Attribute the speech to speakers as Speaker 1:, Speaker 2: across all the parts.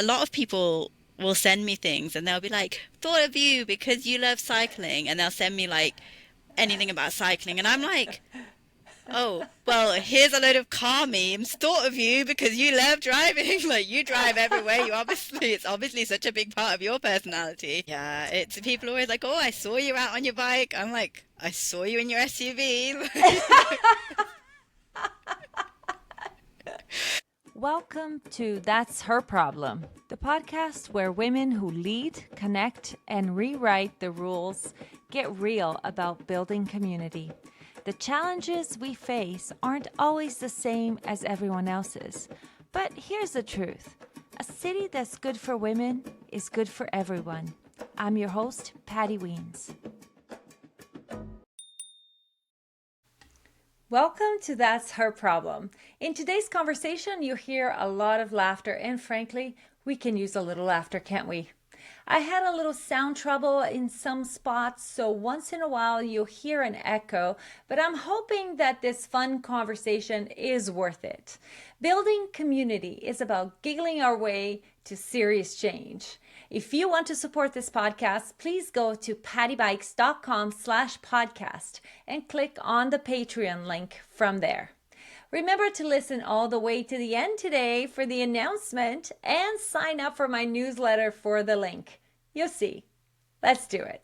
Speaker 1: a lot of people will send me things and they'll be like, thought of you because you love cycling. And they'll send me like anything about cycling. And I'm like, oh, well, here's a load of car memes. Thought of you because you love driving. Like you drive everywhere. It's obviously such a big part of your personality. Yeah, it's people always like, oh, I saw you out on your bike. I'm like, I saw you in your SUV.
Speaker 2: Welcome to That's Her Problem, the podcast where women who lead, connect, and rewrite the rules get real about building community. The challenges we face aren't always the same as everyone else's. But here's the truth. A city that's good for women is good for everyone. I'm your host, Patty Weens. Welcome to That's Her Problem. In today's conversation, you'll hear a lot of laughter, and frankly, we can use a little laughter, can't we? I had a little sound trouble in some spots, so once in a while you'll hear an echo, but I'm hoping that this fun conversation is worth it. Building community is about giggling our way to serious change. If you want to support this podcast, please go to pattybikes.com/podcast and click on the Patreon link from there. Remember to listen all the way to the end today for the announcement and sign up for my newsletter for the link. You'll see. Let's do it.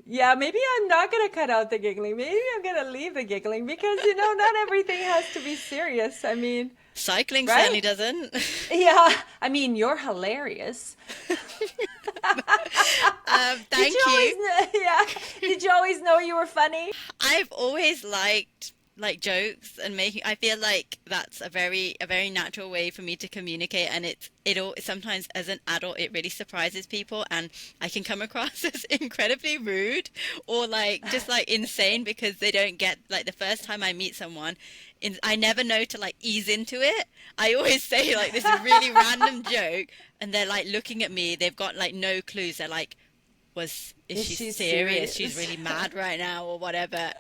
Speaker 2: Yeah, maybe I'm not going to cut out the giggling. Maybe I'm going to leave the giggling because, not everything has to be serious. I mean,
Speaker 1: Cycling
Speaker 2: right?
Speaker 1: certainly doesn't.
Speaker 2: Yeah, I mean, you're hilarious.
Speaker 1: Thank you.
Speaker 2: Yeah. Did you always know you were funny?
Speaker 1: I've always liked like jokes and making. I feel like that's a very natural way for me to communicate, and it all sometimes as an adult it really surprises people, and I can come across as incredibly rude or like just like insane because they don't get like the first time I meet someone. I never know to like ease into it. I always say like this really random joke, and they're like looking at me. They've got like no clues. They're like, is she
Speaker 2: she
Speaker 1: serious?
Speaker 2: serious?
Speaker 1: She's really mad right now or whatever.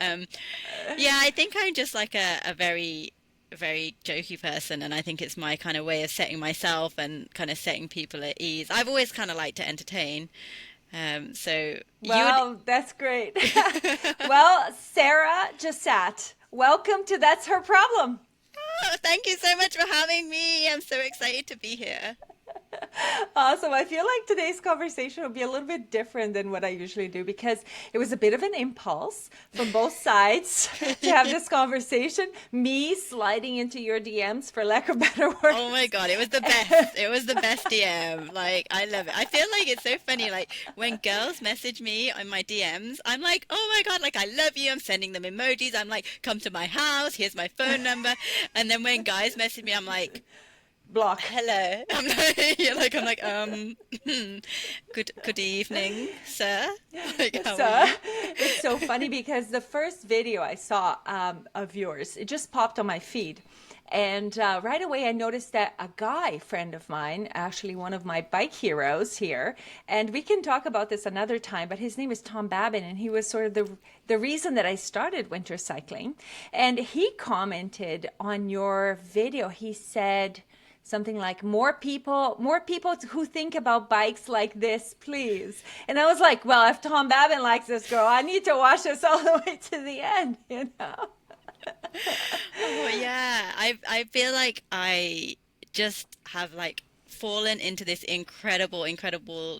Speaker 1: Yeah, I think I'm just like a very jokey person, and I think it's my kind of way of setting myself and kind of setting people at ease. I've always kind of liked to entertain. So
Speaker 2: Well, that's great. Well, Sarah Jasat, welcome to That's Her Problem.
Speaker 1: Oh, thank you so much for having me. I'm so excited to be here.
Speaker 2: Awesome. I feel like today's conversation will be a little bit different than what I usually do because it was a bit of an impulse from both sides to have this conversation. Me sliding into your DMs, for lack of better words.
Speaker 1: Oh my God, it was the best. It was the best DM. Like, I love it. I feel like it's so funny. Like, when girls message me on my DMs, I'm like, oh my God, like, I love you. I'm sending them emojis. I'm like, come to my house. Here's my phone number. And then when guys message me, I'm like,
Speaker 2: Block.
Speaker 1: hello. I'm like, yeah, like, good evening, sir. Like, how are
Speaker 2: So
Speaker 1: you?
Speaker 2: it's so funny because the first video I saw of yours, it just popped on my feed. And right away, I noticed that a guy friend of mine, actually one of my bike heroes here, and we can talk about this another time, but his name is Tom Babin, and he was sort of the reason that I started winter cycling. And he commented on your video. He said something like, more people who think about bikes like this, please. And I was like, well, if Tom Babin likes this girl, I need to watch this all the way to the end.
Speaker 1: Oh yeah, I feel like I just have like fallen into this incredible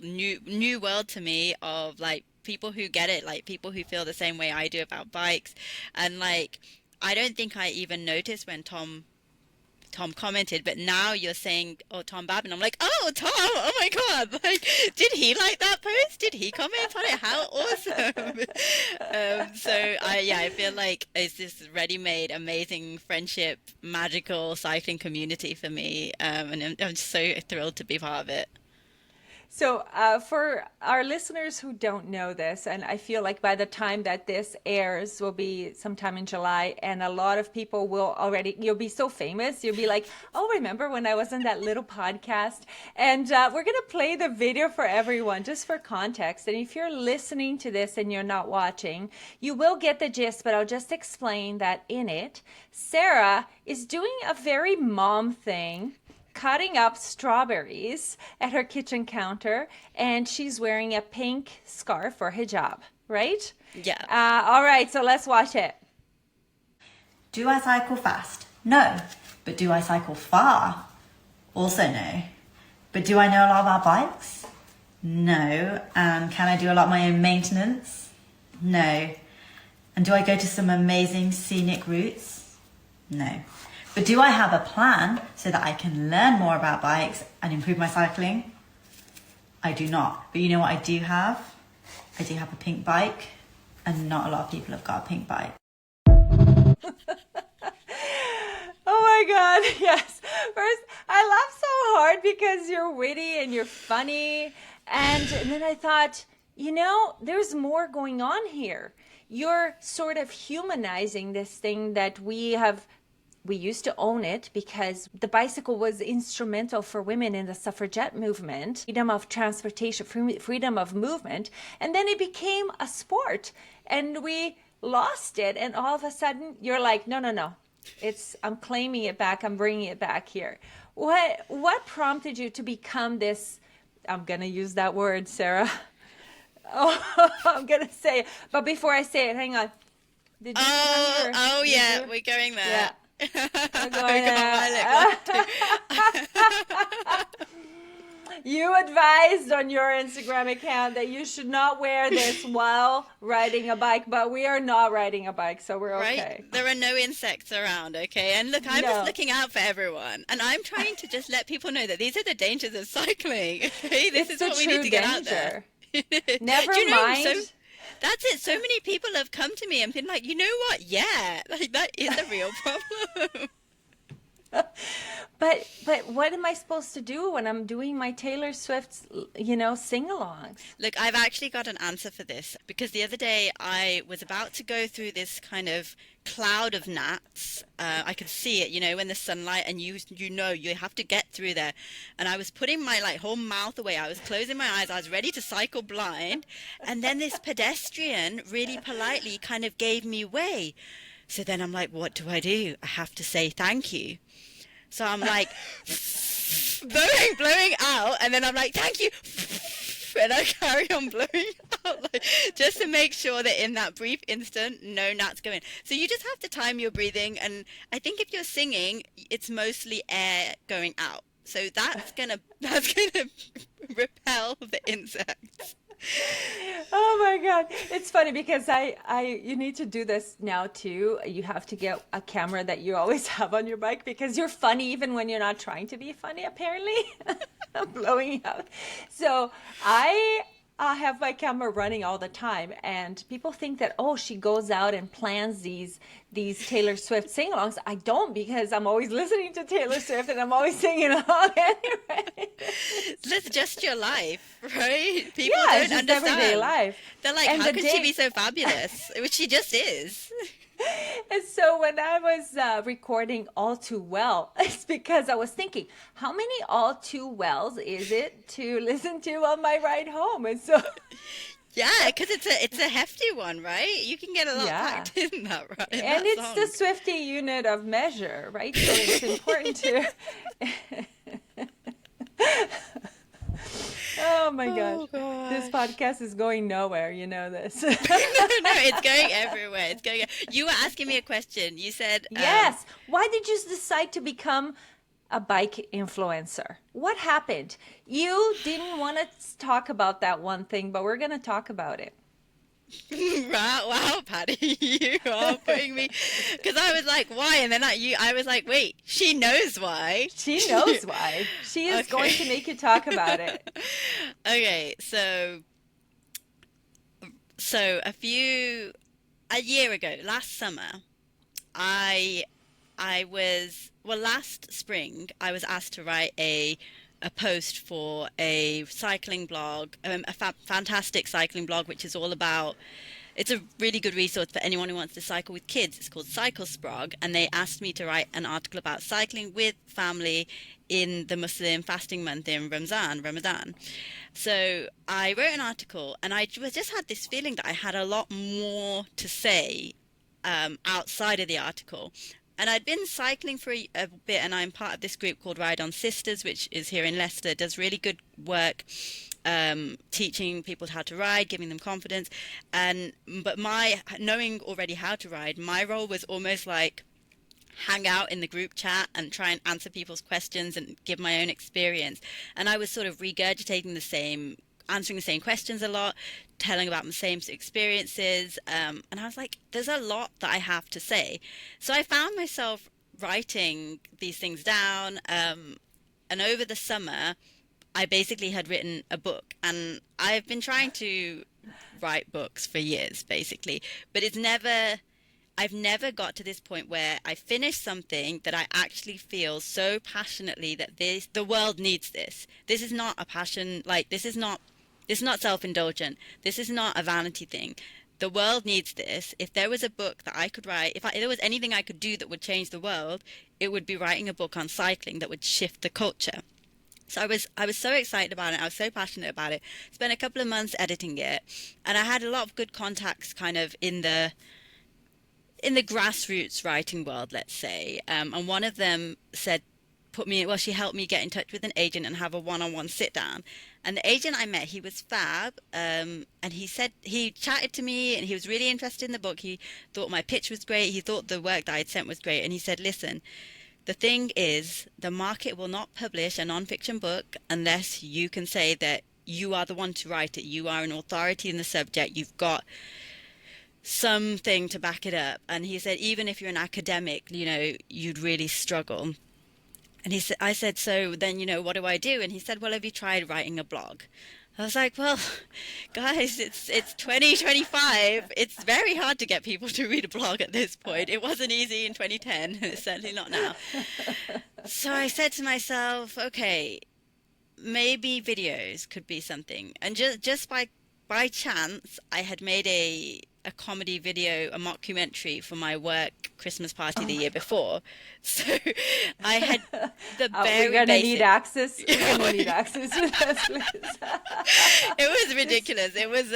Speaker 1: new world to me of like people who get it, like people who feel the same way I do about bikes, and like I don't think I even noticed when Tom commented, but now you're saying, oh, Tom Babin. I'm like, oh, Tom, oh my God. Like, did he like that post? Did he comment on it? How awesome. I feel like it's this ready-made, amazing friendship, magical cycling community for me. And I'm just so thrilled to be part of it.
Speaker 2: So, for our listeners who don't know this, and I feel like by the time that this airs will be sometime in July, and a lot of people will already, you'll be so famous, you'll be like, oh, remember when I was on that little podcast? And we're going to play the video for everyone, just for context. And if you're listening to this and you're not watching, you will get the gist, but I'll just explain that in it, Sarah is doing a very mom thing cutting up strawberries at her kitchen counter, and she's wearing a pink scarf or hijab, right?
Speaker 1: Yeah.
Speaker 2: All right, so let's watch it.
Speaker 3: Do I cycle fast? No. But do I cycle far? Also no. But do I know a lot about bikes? No. And can I do a lot of my own maintenance? No. And do I go to some amazing scenic routes? No. But do I have a plan so that I can learn more about bikes and improve my cycling? I do not. But you know what I do have? I do have a pink bike, and not a lot of people have got a pink bike.
Speaker 2: Oh my God, yes. First, I laughed so hard because you're witty and you're funny. And then I thought, there's more going on here. You're sort of humanizing this thing that we used to own it because the bicycle was instrumental for women in the suffragette movement, freedom of transportation, freedom of movement. And then it became a sport and we lost it. And all of a sudden you're like, no. I'm claiming it back. I'm bringing it back here. What prompted you to become this? I'm going to use that word, Sarah. Oh, I'm going to say it. But before I say it, hang on. Did you remember?
Speaker 1: Oh, yeah, we're going there.
Speaker 2: Yeah.
Speaker 1: We're going there.
Speaker 2: You advised on your Instagram account that you should not wear this while riding a bike, but we are not riding a bike, so we're okay.
Speaker 1: Right? There are no insects around, okay? And look, I'm just looking out for everyone. And I'm trying to just let people know that these are the dangers of cycling, okay? This is what we need to get out there.
Speaker 2: Never mind.
Speaker 1: That's it. So many people have come to me and been like, you know what? Yeah, like that is a real problem.
Speaker 2: But what am I supposed to do when I'm doing my Taylor Swift, sing-alongs?
Speaker 1: Look, I've actually got an answer for this because the other day I was about to go through this kind of cloud of gnats. I could see it, in the sunlight, and you have to get through there. And I was putting my whole mouth away. I was closing my eyes. I was ready to cycle blind. And then this pedestrian really politely kind of gave me way. So then I'm like, what do? I have to say thank you. So I'm like blowing out, and then I'm like, thank you. And I carry on blowing out, just to make sure that in that brief instant, no gnats go in. So you just have to time your breathing. And I think if you're singing, it's mostly air going out. So that's gonna repel the insects.
Speaker 2: Oh my God. It's funny because you need to do this now too. You have to get a camera that you always have on your bike because you're funny even when you're not trying to be funny, apparently. I'm blowing out. So I have my camera running all the time, and people think that, she goes out and plans these Taylor Swift sing-alongs. I don't, because I'm always listening to Taylor Swift and I'm always singing along anyway.
Speaker 1: That's just your life, right? People
Speaker 2: don't
Speaker 1: understand.
Speaker 2: Everyday life.
Speaker 1: They're like, how could she be so fabulous? Which she just is.
Speaker 2: And so when I was recording All Too Well, it's because I was thinking, how many All Too Wells is it to listen to on my ride home? And so,
Speaker 1: yeah, because it's a hefty one, right? You can get a lot packed in that, right?
Speaker 2: And it's song. The Swifty unit of measure, right? So it's important to. Oh my gosh. This podcast is going nowhere, you know this.
Speaker 1: No, it's going everywhere. You were asking me a question. You said
Speaker 2: yes. Why did you decide to become a bike influencer? What happened? You didn't want to talk about that one thing, but we're going to talk about it.
Speaker 1: Wow, Patty, you are putting me, because I was like, why? And then I was like, wait, she knows why.
Speaker 2: She knows why. She is going to make you talk about it.
Speaker 1: Okay, so a year ago, last summer, last spring, I was asked to write a post for a cycling blog, a fantastic cycling blog, which is all about, it's a really good resource for anyone who wants to cycle with kids. It's called Cyclists, and they asked me to write an article about cycling with family in the Muslim fasting month in Ramadan. So I wrote an article, and I just had this feeling that I had a lot more to say outside of the article. And I'd been cycling for a bit, and I'm part of this group called Ride On Sisters, which is here in Leicester, does really good work teaching people how to ride, giving them confidence. But my knowing already how to ride, my role was almost like hang out in the group chat and try and answer people's questions and give my own experience. And I was sort of regurgitating the same, answering the same questions a lot, telling about my same experiences. And I was like, there's a lot that I have to say. So I found myself writing these things down. And over the summer, I basically had written a book. And I've been trying to write books for years, basically. But I've never got to this point where I finish something that I actually feel so passionately that the world needs this. This is not a passion, like this is not self-indulgent. This is not a vanity thing. The world needs this. If there was a book that I could write, if there was anything I could do that would change the world, it would be writing a book on cycling that would shift the culture. So I was so excited about it. I was so passionate about it. Spent a couple of months editing it, and I had a lot of good contacts kind of in the grassroots writing world, let's say. And one of them she helped me get in touch with an agent and have a one-on-one sit down. And the agent I met, he was fab. And he chatted to me and he was really interested in the book. He thought my pitch was great. He thought the work that I'd sent was great. And he said, listen, the thing is, the market will not publish a non-fiction book unless you can say that you are the one to write it. You are an authority in the subject. You've got something to back it up. And he said, even if you're an academic, you'd really struggle. And I said, so then, what do I do? And he said, well, have you tried writing a blog? I was like, well, guys, it's 2025. It's very hard to get people to read a blog at this point. It wasn't easy in 2010, and it's certainly not now. So I said to myself, okay, maybe videos could be something. And just by chance, I had made a comedy video, a mockumentary for my work Christmas party the year before. So I had the very
Speaker 2: we're gonna
Speaker 1: basic...
Speaker 2: need access. We're gonna need access to that, please.
Speaker 1: It was ridiculous. It was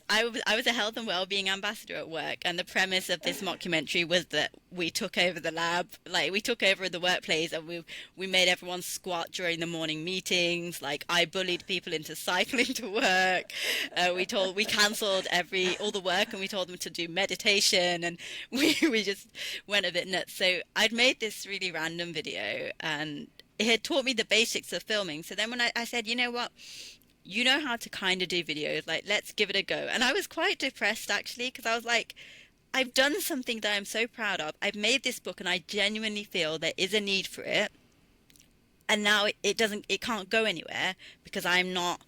Speaker 1: I was a health and well-being ambassador at work, and the premise of this mockumentary was that we took over the lab, like we took over the workplace, and we made everyone squat during the morning meetings. Like I bullied people into cycling to work. We cancelled all the work, and we told them to do meditation, and we just went a bit nuts. So I'd made this really random video, and it had taught me the basics of filming. So then when I said, you know what? You know how to kind of do videos, like, let's give it a go. And I was quite depressed, actually, because I was like, I've done something that I'm so proud of. I've made this book, and I genuinely feel there is a need for it. And now it can't go anywhere because I'm not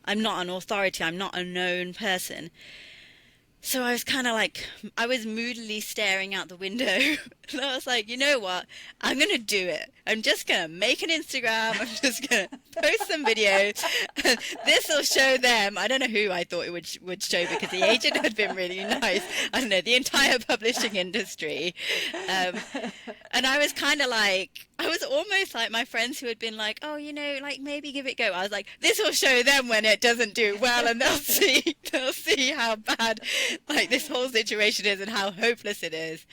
Speaker 1: an authority. I'm not a known person. So I was kind of like, I was moodily staring out the window. And I was like, you know what? I'm going to do it. I'm just going to make an Instagram. I'm just going to post some videos. This will show them. I don't know who I thought it would show, because the agent had been really nice. I don't know, the entire publishing industry. And I was kind of like, I was almost like my friends who had been like, oh, like maybe give it a go. I was like, this will show them when it doesn't do well, and they'll see how bad like this whole situation is and how hopeless it is.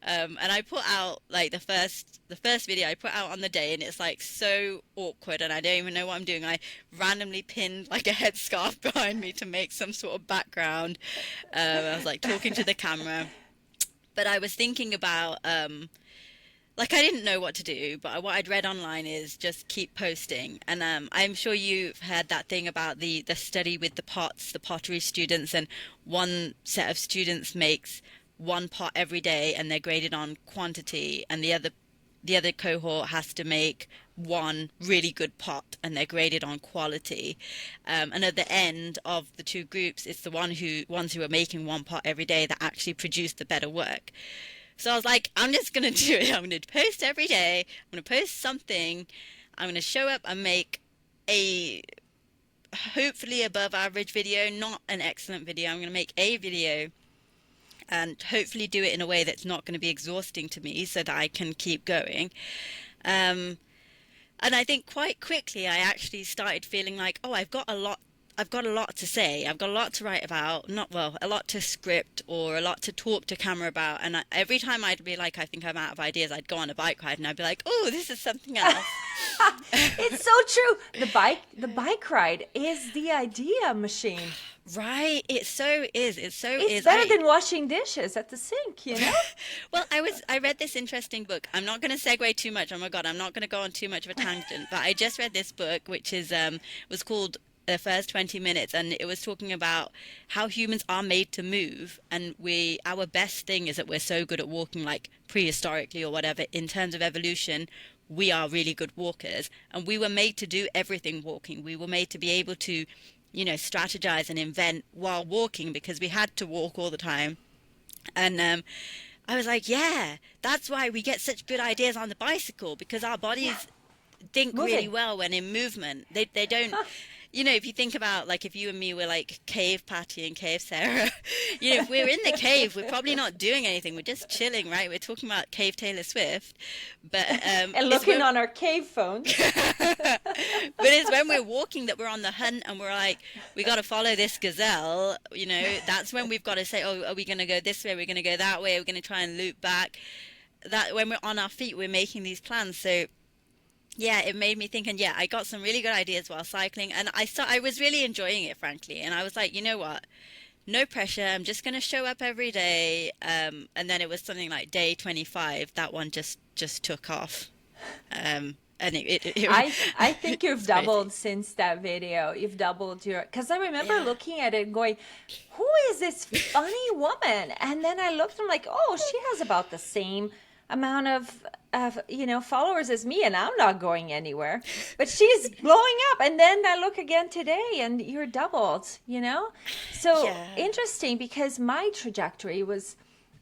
Speaker 1: And I put out like the first video I put out on the day, and it's like so awkward, and I don't even know what I'm doing. I randomly pinned like a headscarf behind me to make some sort of background. I was like talking to the camera, but I was thinking about like I didn't know what to do, but what I'd read online is just keep posting. And I'm sure you've heard that thing about the study with the pottery students, and one set of students makes one pot every day and they're graded on quantity, and the other cohort has to make one really good pot and they're graded on quality. And at the end of the two groups, it's the ones who are making one pot every day that actually produce the better work. So I was like, I'm just going to do it. I'm going to post every day. I'm going to post something. I'm going to show up and make a hopefully above average video, not an excellent video. I'm going to make a video and hopefully do it in a way that's not going to be exhausting to me so that I can keep going. And I think quite quickly I actually started feeling like, oh, I've got a lot I've got a lot to say. I've got a lot to write about. Not well, a lot to script or a lot to talk to camera about. And every time I'd be like, I think I'm out of ideas, I'd go on a bike ride and I'd be like, oh, this is something else.
Speaker 2: It's so true. The bike ride is the idea machine.
Speaker 1: Right. It so is. It so
Speaker 2: It's
Speaker 1: is.
Speaker 2: better than washing dishes at the sink, you know?
Speaker 1: Well, I read this interesting book. I'm not going to segue too much. Oh my God, I'm not going to go on too much of a tangent. But I just read this book, which is was called The First 20 Minutes, and it was talking about how humans are made to move, and our best thing is that we're so good at walking, like prehistorically or whatever. In terms of evolution, we are really good walkers, and we were made to do everything walking. We were made to be able to, strategize and invent while walking because we had to walk all the time. And I was like, yeah, that's why we get such good ideas on the bicycle, because our bodies think
Speaker 2: Moving.
Speaker 1: really well when in movement. They don't, if you think about, like, if you and me were like cave Patty and cave Sarah, if we're in the cave, we're probably not doing anything. We're just chilling, right? We're talking about cave Taylor Swift, but
Speaker 2: And looking on our cave phones.
Speaker 1: but it's when we're walking that we're on the hunt, and we're like, we got to follow this gazelle. That's when we've got to say, oh, are we going to go this way? We're going to go that way. We're going to try and loop back. That when we're on our feet, we're making these plans. So yeah, it made me think, and yeah, I got some really good ideas while cycling, and I was really enjoying it, frankly. And I was like, you know what? No pressure. I'm just going to show up every day. And then it was something like day 25. That one just took off. And
Speaker 2: I think you've
Speaker 1: it's
Speaker 2: doubled
Speaker 1: crazy.
Speaker 2: since that video. You've doubled because I remember
Speaker 1: Yeah.
Speaker 2: looking at it and going, who is this funny woman? And then I looked and I'm like, oh, she has about the same amount of followers as me, and I'm not going anywhere, but she's blowing up. And then I look again today and you're doubled, so
Speaker 1: Yeah.
Speaker 2: interesting, because my trajectory was,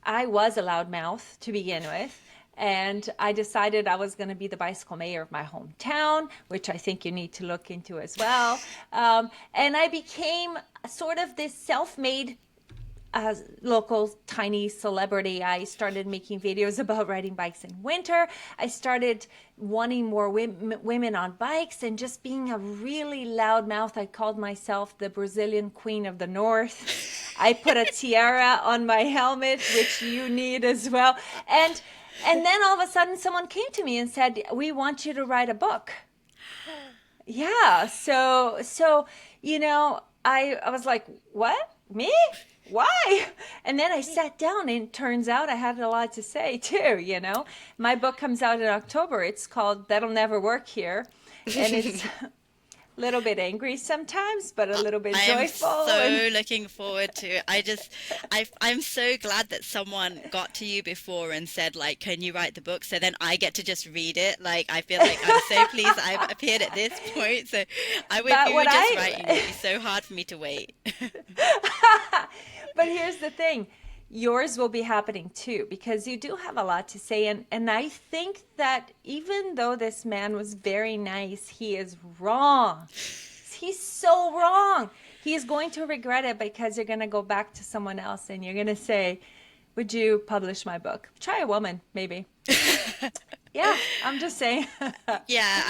Speaker 2: I was a loudmouth to begin with, and I decided I was going to be the bicycle mayor of my hometown, which I think you need to look into as well. And I became sort of this self-made local tiny celebrity. I started making videos about riding bikes in winter. I started wanting more women on bikes and just being a really loud mouth. I called myself the Brazilian Queen of the North. I put a tiara on my helmet, which you need as well. And then all of a sudden someone came to me and said, we want you to write a book. Yeah. So I was like, what? Me? Why? And then I sat down, and it turns out I had a lot to say too, My book comes out in October. It's called That'll Never Work Here. And it's a little bit angry sometimes, but a little bit
Speaker 1: I am
Speaker 2: joyful.
Speaker 1: so looking forward to it. I'm so glad that someone got to you before and said, like, can you write the book? So then I get to just read it. Like, I feel like I'm so pleased I've appeared at this point. So if you were just writing, it would be so hard for me to wait.
Speaker 2: But here's the thing. Yours will be happening too, because you do have a lot to say. And I think that even though this man was very nice, he is wrong. He's so wrong. He is going to regret it, because you're going to go back to someone else and you're going to say, would you publish my book? Try a woman, maybe. Yeah, I'm just saying.
Speaker 1: Yeah,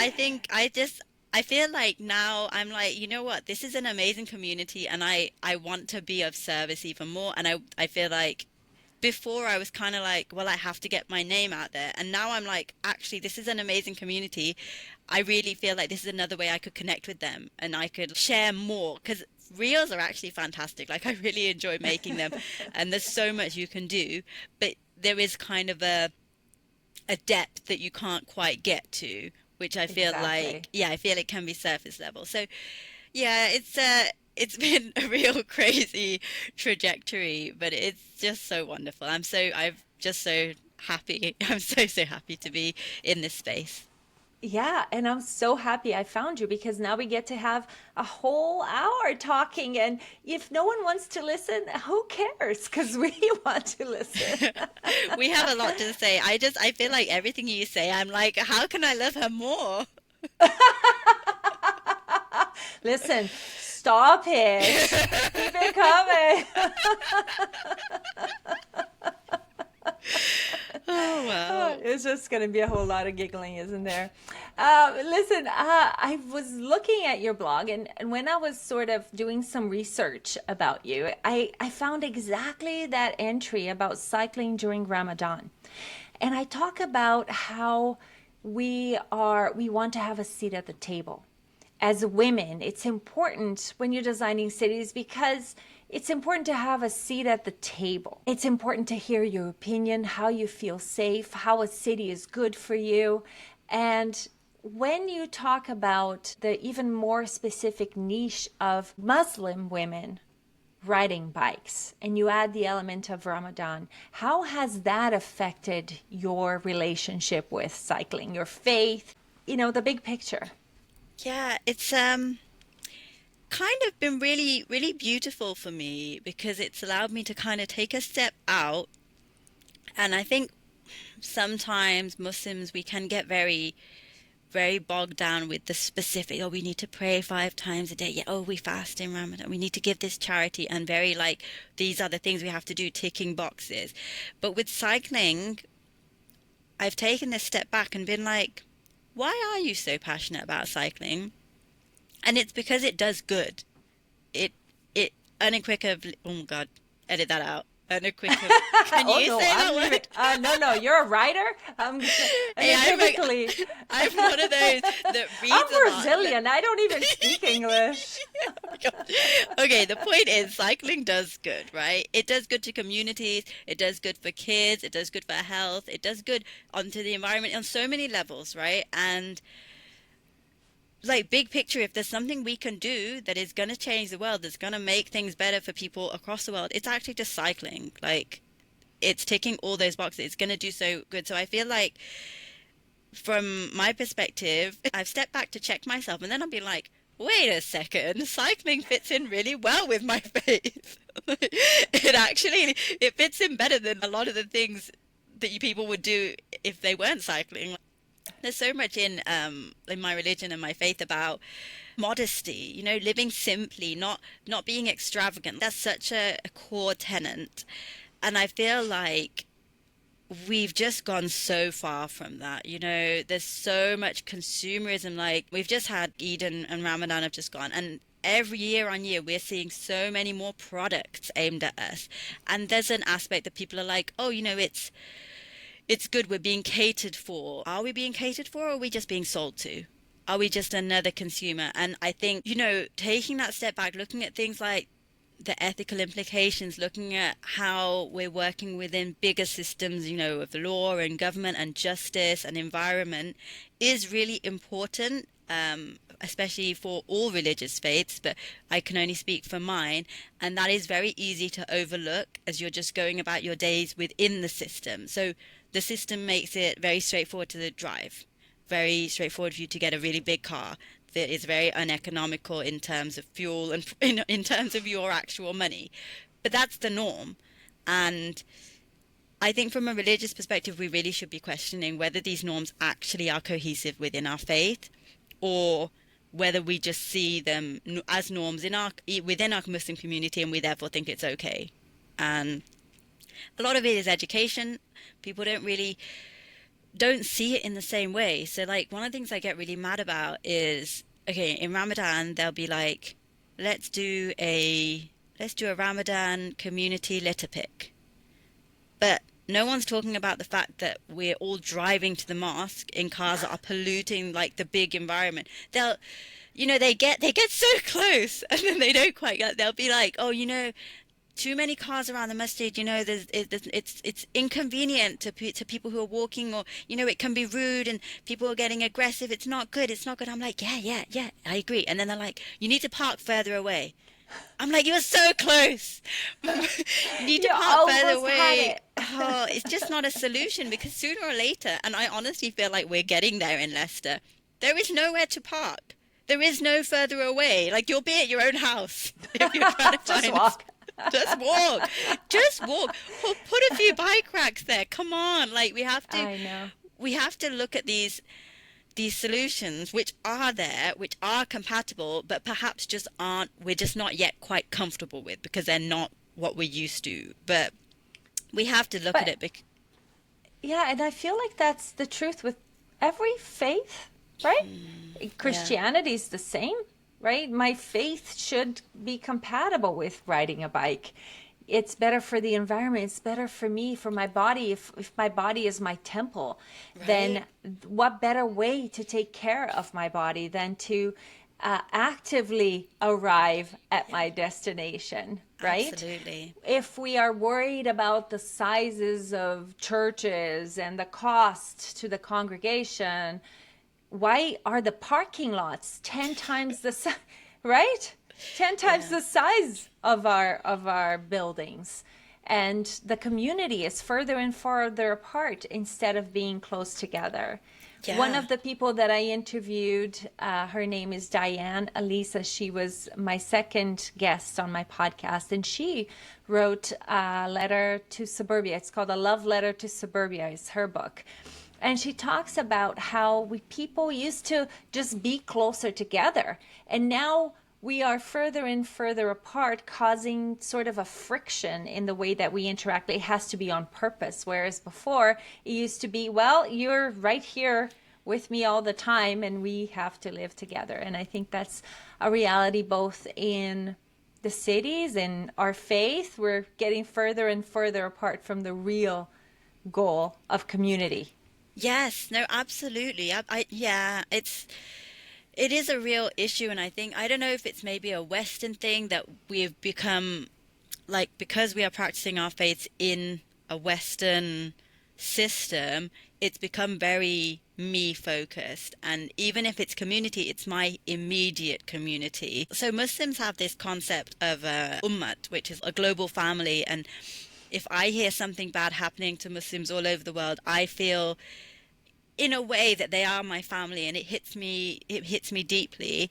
Speaker 1: I feel like now I'm like, you know what? This is an amazing community, and I want to be of service even more. And I feel like before I was kind of like, well, I have to get my name out there. And now I'm like, actually, this is an amazing community. I really feel like this is another way I could connect with them and I could share more, because reels are actually fantastic. Like, I really enjoy making them, and there's so much you can do, but there is kind of a depth that you can't quite get to, which I feel
Speaker 2: Exactly.
Speaker 1: like, yeah, I feel it can be surface level. So yeah, it's been a real crazy trajectory, but it's just so wonderful. I'm just so happy. I'm so happy to be in this space.
Speaker 2: Yeah, and I'm so happy I found you, because now we get to have a whole hour talking. And if no one wants to listen, who cares? Because we want to listen.
Speaker 1: We have a lot to say. I feel like everything you say, I'm like, how can I love her more?
Speaker 2: Listen, stop it. Keep it coming.
Speaker 1: Oh, wow.
Speaker 2: It's just going to be a whole lot of giggling, isn't there? Listen, I was looking at your blog, and when I was sort of doing some research about you, I found exactly that entry about cycling during Ramadan. And I talk about how we want to have a seat at the table. As women, it's important when you're designing cities because it's important to have a seat at the table. It's important to hear your opinion, how you feel safe, how a city is good for you. And when you talk about the even more specific niche of Muslim women riding bikes and you add the element of Ramadan, how has that affected your relationship with cycling, your faith, the big picture?
Speaker 1: Yeah, it's kind of been really, really beautiful for me because it's allowed me to kind of take a step out. And I think sometimes Muslims, we can get very, very bogged down with the specific, oh, we need to pray 5 times a day. Yeah, oh, we fast in Ramadan. We need to give this charity, and very like, these are the things we have to do, ticking boxes. But with cycling, I've taken this step back and been like, why are you so passionate about cycling? And it's because it does good. It unequivocally, oh my God, edit that out. Unequivocally. Can
Speaker 2: Oh
Speaker 1: you
Speaker 2: no,
Speaker 1: say that
Speaker 2: I'm even,
Speaker 1: word?
Speaker 2: no, you're a writer.
Speaker 1: Hey,
Speaker 2: Unequivocally.
Speaker 1: I'm one of those that reads
Speaker 2: I'm
Speaker 1: a lot.
Speaker 2: Brazilian. I don't even speak English.
Speaker 1: Okay, the point is cycling does good, right? It does good to communities, it does good for kids, it does good for health, it does good onto the environment on so many levels, right? And like big picture, if there's something we can do that is going to change the world, that's going to make things better for people across the world, it's actually just cycling. Like it's ticking all those boxes. It's going to do so good. So I feel like from my perspective, I've stepped back to check myself and then I'll be like, wait a second, cycling fits in really well with my faith. It fits in better than a lot of the things that you people would do if they weren't cycling. There's so much in my religion and my faith about modesty, living simply, not being extravagant. That's such a core tenet. And I feel like we've just gone so far from that. There's so much consumerism. Like we've just had Eid and Ramadan have just gone, and every year on year we're seeing so many more products aimed at us. And there's an aspect that people are like, oh, it's good, we're being catered for. Are we being catered for, or are we just being sold to? Are we just another consumer? And I think, taking that step back, looking at things like the ethical implications, looking at how we're working within bigger systems, of law and government and justice and environment is really important, especially for all religious faiths, but I can only speak for mine. And that is very easy to overlook as you're just going about your days within the system. So the system makes it very straightforward to drive, very straightforward for you to get a really big car that is very uneconomical in terms of fuel and in terms of your actual money. But that's the norm. And I think from a religious perspective, we really should be questioning whether these norms actually are cohesive within our faith, or whether we just see them as norms within our Muslim community and we therefore think it's okay. And a lot of it is education. People don't see it in the same way. So like one of the things I get really mad about is, okay, in Ramadan they'll be like, let's do a Ramadan community litter pick. But no one's talking about the fact that we're all driving to the mosque in cars that are polluting like the big environment. They get so close and then they don't quite get, they'll be like, oh, too many cars around the masjid, it's inconvenient to people who are walking, or, it can be rude and people are getting aggressive. It's not good. I'm like, yeah, I agree. And then they're like, you need to park further away. I'm like, you're so close. You need to park further away. Oh, it's just not a solution, because sooner or later, and I honestly feel like we're getting there in Leicester, there is nowhere to park. There is no further away. Like, you'll be at your own house if you're trying to
Speaker 2: Just
Speaker 1: find
Speaker 2: walk.
Speaker 1: Just walk. Just walk. Put a few bike racks there. Come on. Like
Speaker 2: I know.
Speaker 1: we have to look at these solutions which are there, which are compatible, but perhaps we're just not yet quite comfortable with, because they're not what we're used to. But we have to look at it.
Speaker 2: Yeah, and I feel like that's the truth with every faith. right?
Speaker 1: Yeah.
Speaker 2: Christianity is the same, right? My faith should be compatible with riding a bike. It's better for the environment. It's better for me, for my body. If my body is my temple,
Speaker 1: Right?
Speaker 2: then what better way to take care of my body than to actively arrive at my destination, right?
Speaker 1: Absolutely.
Speaker 2: If we are worried about the sizes of churches and the cost to the congregation, why are the parking lots 10 times the size, right? 10 times
Speaker 1: Yeah.
Speaker 2: the size of our buildings, and the community is further and further apart instead of being close together. One
Speaker 1: Yeah.
Speaker 2: of the people that I interviewed, her name is Diane Elisa. She was my second guest on my podcast, and she wrote a letter to suburbia. It's called A Love Letter to Suburbia, is her book. And she talks about how people used to just be closer together, and now we are further and further apart, causing sort of a friction in the way that we interact. It has to be on purpose, whereas before it used to be, well, you're right here with me all the time and we have to live together. And I think that's a reality both in the cities and our faith. We're getting further and further apart from the real goal of community.
Speaker 1: Yes, no, absolutely. Yeah, it is a real issue, and I think I don't know if it's maybe a Western thing that we've become like because we are practicing our faiths in a Western system, it's become very me focused. And even if it's community, it's my immediate community. So Muslims have this concept of ummat, which is a global family. And if I hear something bad happening to Muslims all over the world, I feel in a way that they are my family, and it hits me deeply.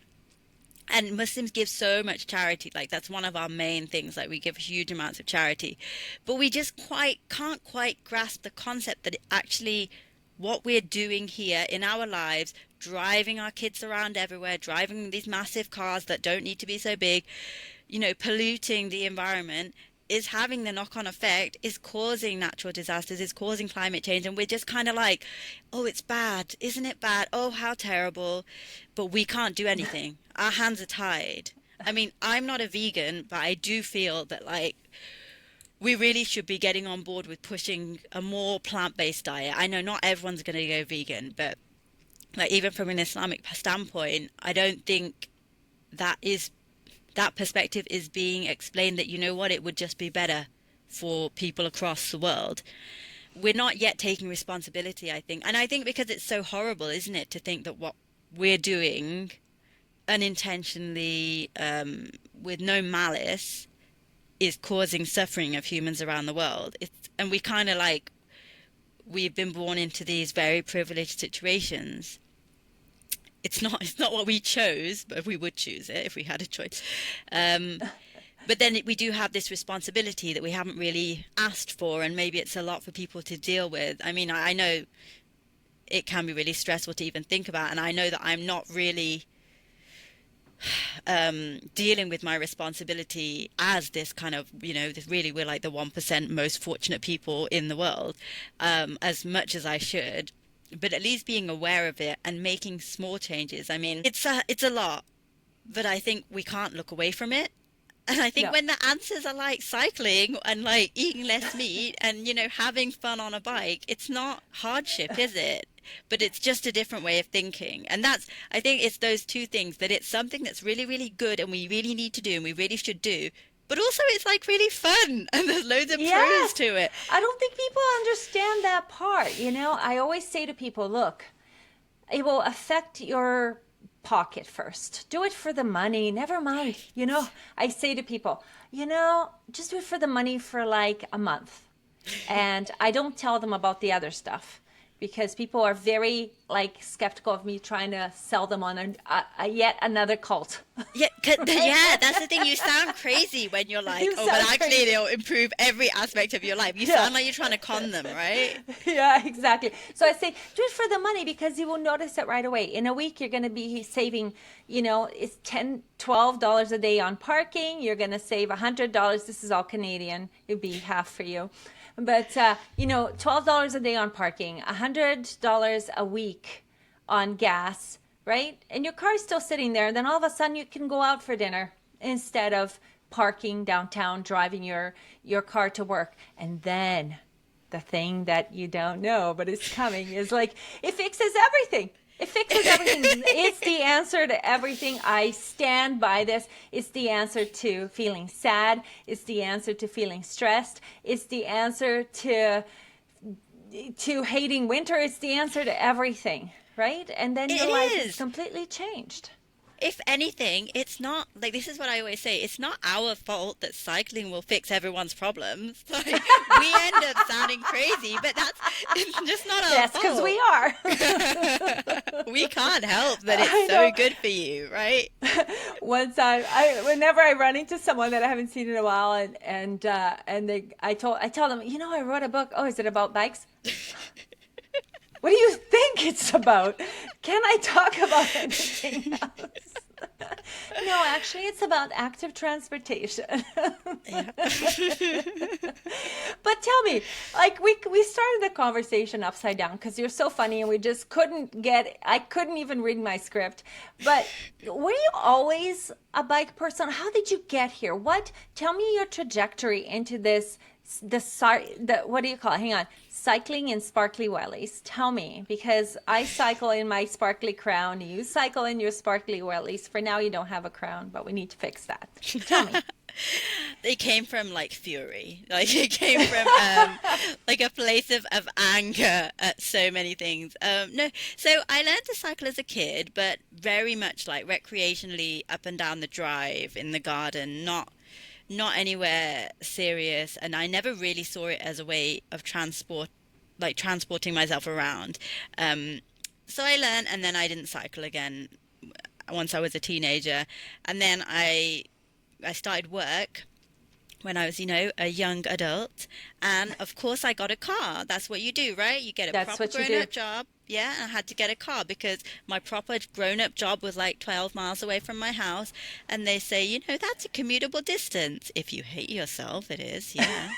Speaker 1: And Muslims give so much charity, like that's one of our main things, like we give huge amounts of charity, but we just quite can't quite grasp the concept that it actually what we're doing here in our lives, driving our kids around everywhere, driving these massive cars that don't need to be so big, polluting the environment, is having the knock-on effect, is causing natural disasters, is causing climate change, and we're just kind of like, oh, it's bad, isn't it bad? Oh, how terrible. But we can't do anything. Our hands are tied. I mean, I'm not a vegan, but I do feel that like we really should be getting on board with pushing a more plant-based diet. I know not everyone's going to go vegan, but like even from an Islamic standpoint, I don't think that is that perspective is being explained, that what, it would just be better for people across the world. We're not yet taking responsibility, I think. And I think because it's so horrible, isn't it, to think that what we're doing unintentionally, with no malice, is causing suffering of humans around the world. And we kind of like, we've been born into these very privileged situations. It's not what we chose, but we would choose it if we had a choice. But then we do have this responsibility that we haven't really asked for, and maybe it's a lot for people to deal with. I mean, I know it can be really stressful to even think about, and I know that I'm not really dealing with my responsibility as this kind of, this really, we're like the 1% most fortunate people in the world, as much as I should. But at least being aware of it and making small changes. I mean, it's a lot, but I think we can't look away from it. And I think
Speaker 2: No.
Speaker 1: when the answers are like cycling and like eating less meat and, having fun on a bike, it's not hardship, is it? But it's just a different way of thinking. And I think it's those two things, that it's something that's really, really good and we really need to do and we really should do. But also it's like really fun and there's loads of pros
Speaker 2: Yes.
Speaker 1: to it.
Speaker 2: I don't think people understand that part. I always say to people, look, it will affect your pocket first. Do it for the money. Never mind. I say to people, just do it for the money for like a month. And I don't tell them about the other stuff, because people are very like skeptical of me trying to sell them on yet another cult.
Speaker 1: Yeah, yeah, that's the thing. You sound crazy when you're like,
Speaker 2: You
Speaker 1: oh, but
Speaker 2: sound
Speaker 1: actually
Speaker 2: crazy.
Speaker 1: it'll improve every aspect of your life. You
Speaker 2: Yeah.
Speaker 1: sound like you're trying to con them, right?
Speaker 2: Yeah, exactly. So I say, do it for the money, because you will notice it right away. In a week, you're going to be saving, it's $10, $12 a day on parking. You're going to save $100. This is all Canadian. It'd be half for you. But, $12 a day on parking, $100 a week on gas, right? And your car's still sitting there. And then all of a sudden you can go out for dinner instead of parking downtown, driving your car to work. And then the thing that you don't know, but it's coming, is like it fixes everything. It fixes everything. It's the answer to everything. I stand by this. It's the answer to feeling sad. It's the answer to feeling stressed. It's the answer to hating winter. It's the answer to everything, right? And then your life is completely changed.
Speaker 1: If anything, it's not like, this is what I always say, it's not our fault that cycling will fix everyone's problems. Like, we end up sounding crazy, but it's just not our
Speaker 2: That's
Speaker 1: fault.
Speaker 2: because we are.
Speaker 1: We can't help that it's so good for you, right?
Speaker 2: Once whenever I run into someone that I haven't seen in a while, I tell them, I wrote a book. Oh, is it about bikes? What do you think it's about? Can I talk about anything else? No, actually, it's about active transportation.
Speaker 1: Yeah.
Speaker 2: But tell me, like we started the conversation upside down because you're so funny, and we just I couldn't even read my script. But were you always a bike person? How did you get here? Tell me your trajectory into this. What do you call it? Hang on. Cycling in sparkly wellies. Tell me, because I cycle in my sparkly crown. You cycle in your sparkly wellies. For now, you don't have a crown, but we need to fix that. Tell me.
Speaker 1: It came from like fury. Like it came from like a place of anger at so many things. No, so I learned to cycle as a kid, but very much like recreationally up and down the drive in the garden, not anywhere serious, and I never really saw it as a way of transporting myself around. So I learned, and then I didn't cycle again once I was a teenager, and then I started work when I was, a young adult, and of course I got a car. That's what you do, right? You get a proper grown-up job. Yeah, and I had to get a car because my proper grown-up job was like 12 miles away from my house. And they say, that's a commutable distance. If you hate yourself, it is, yeah.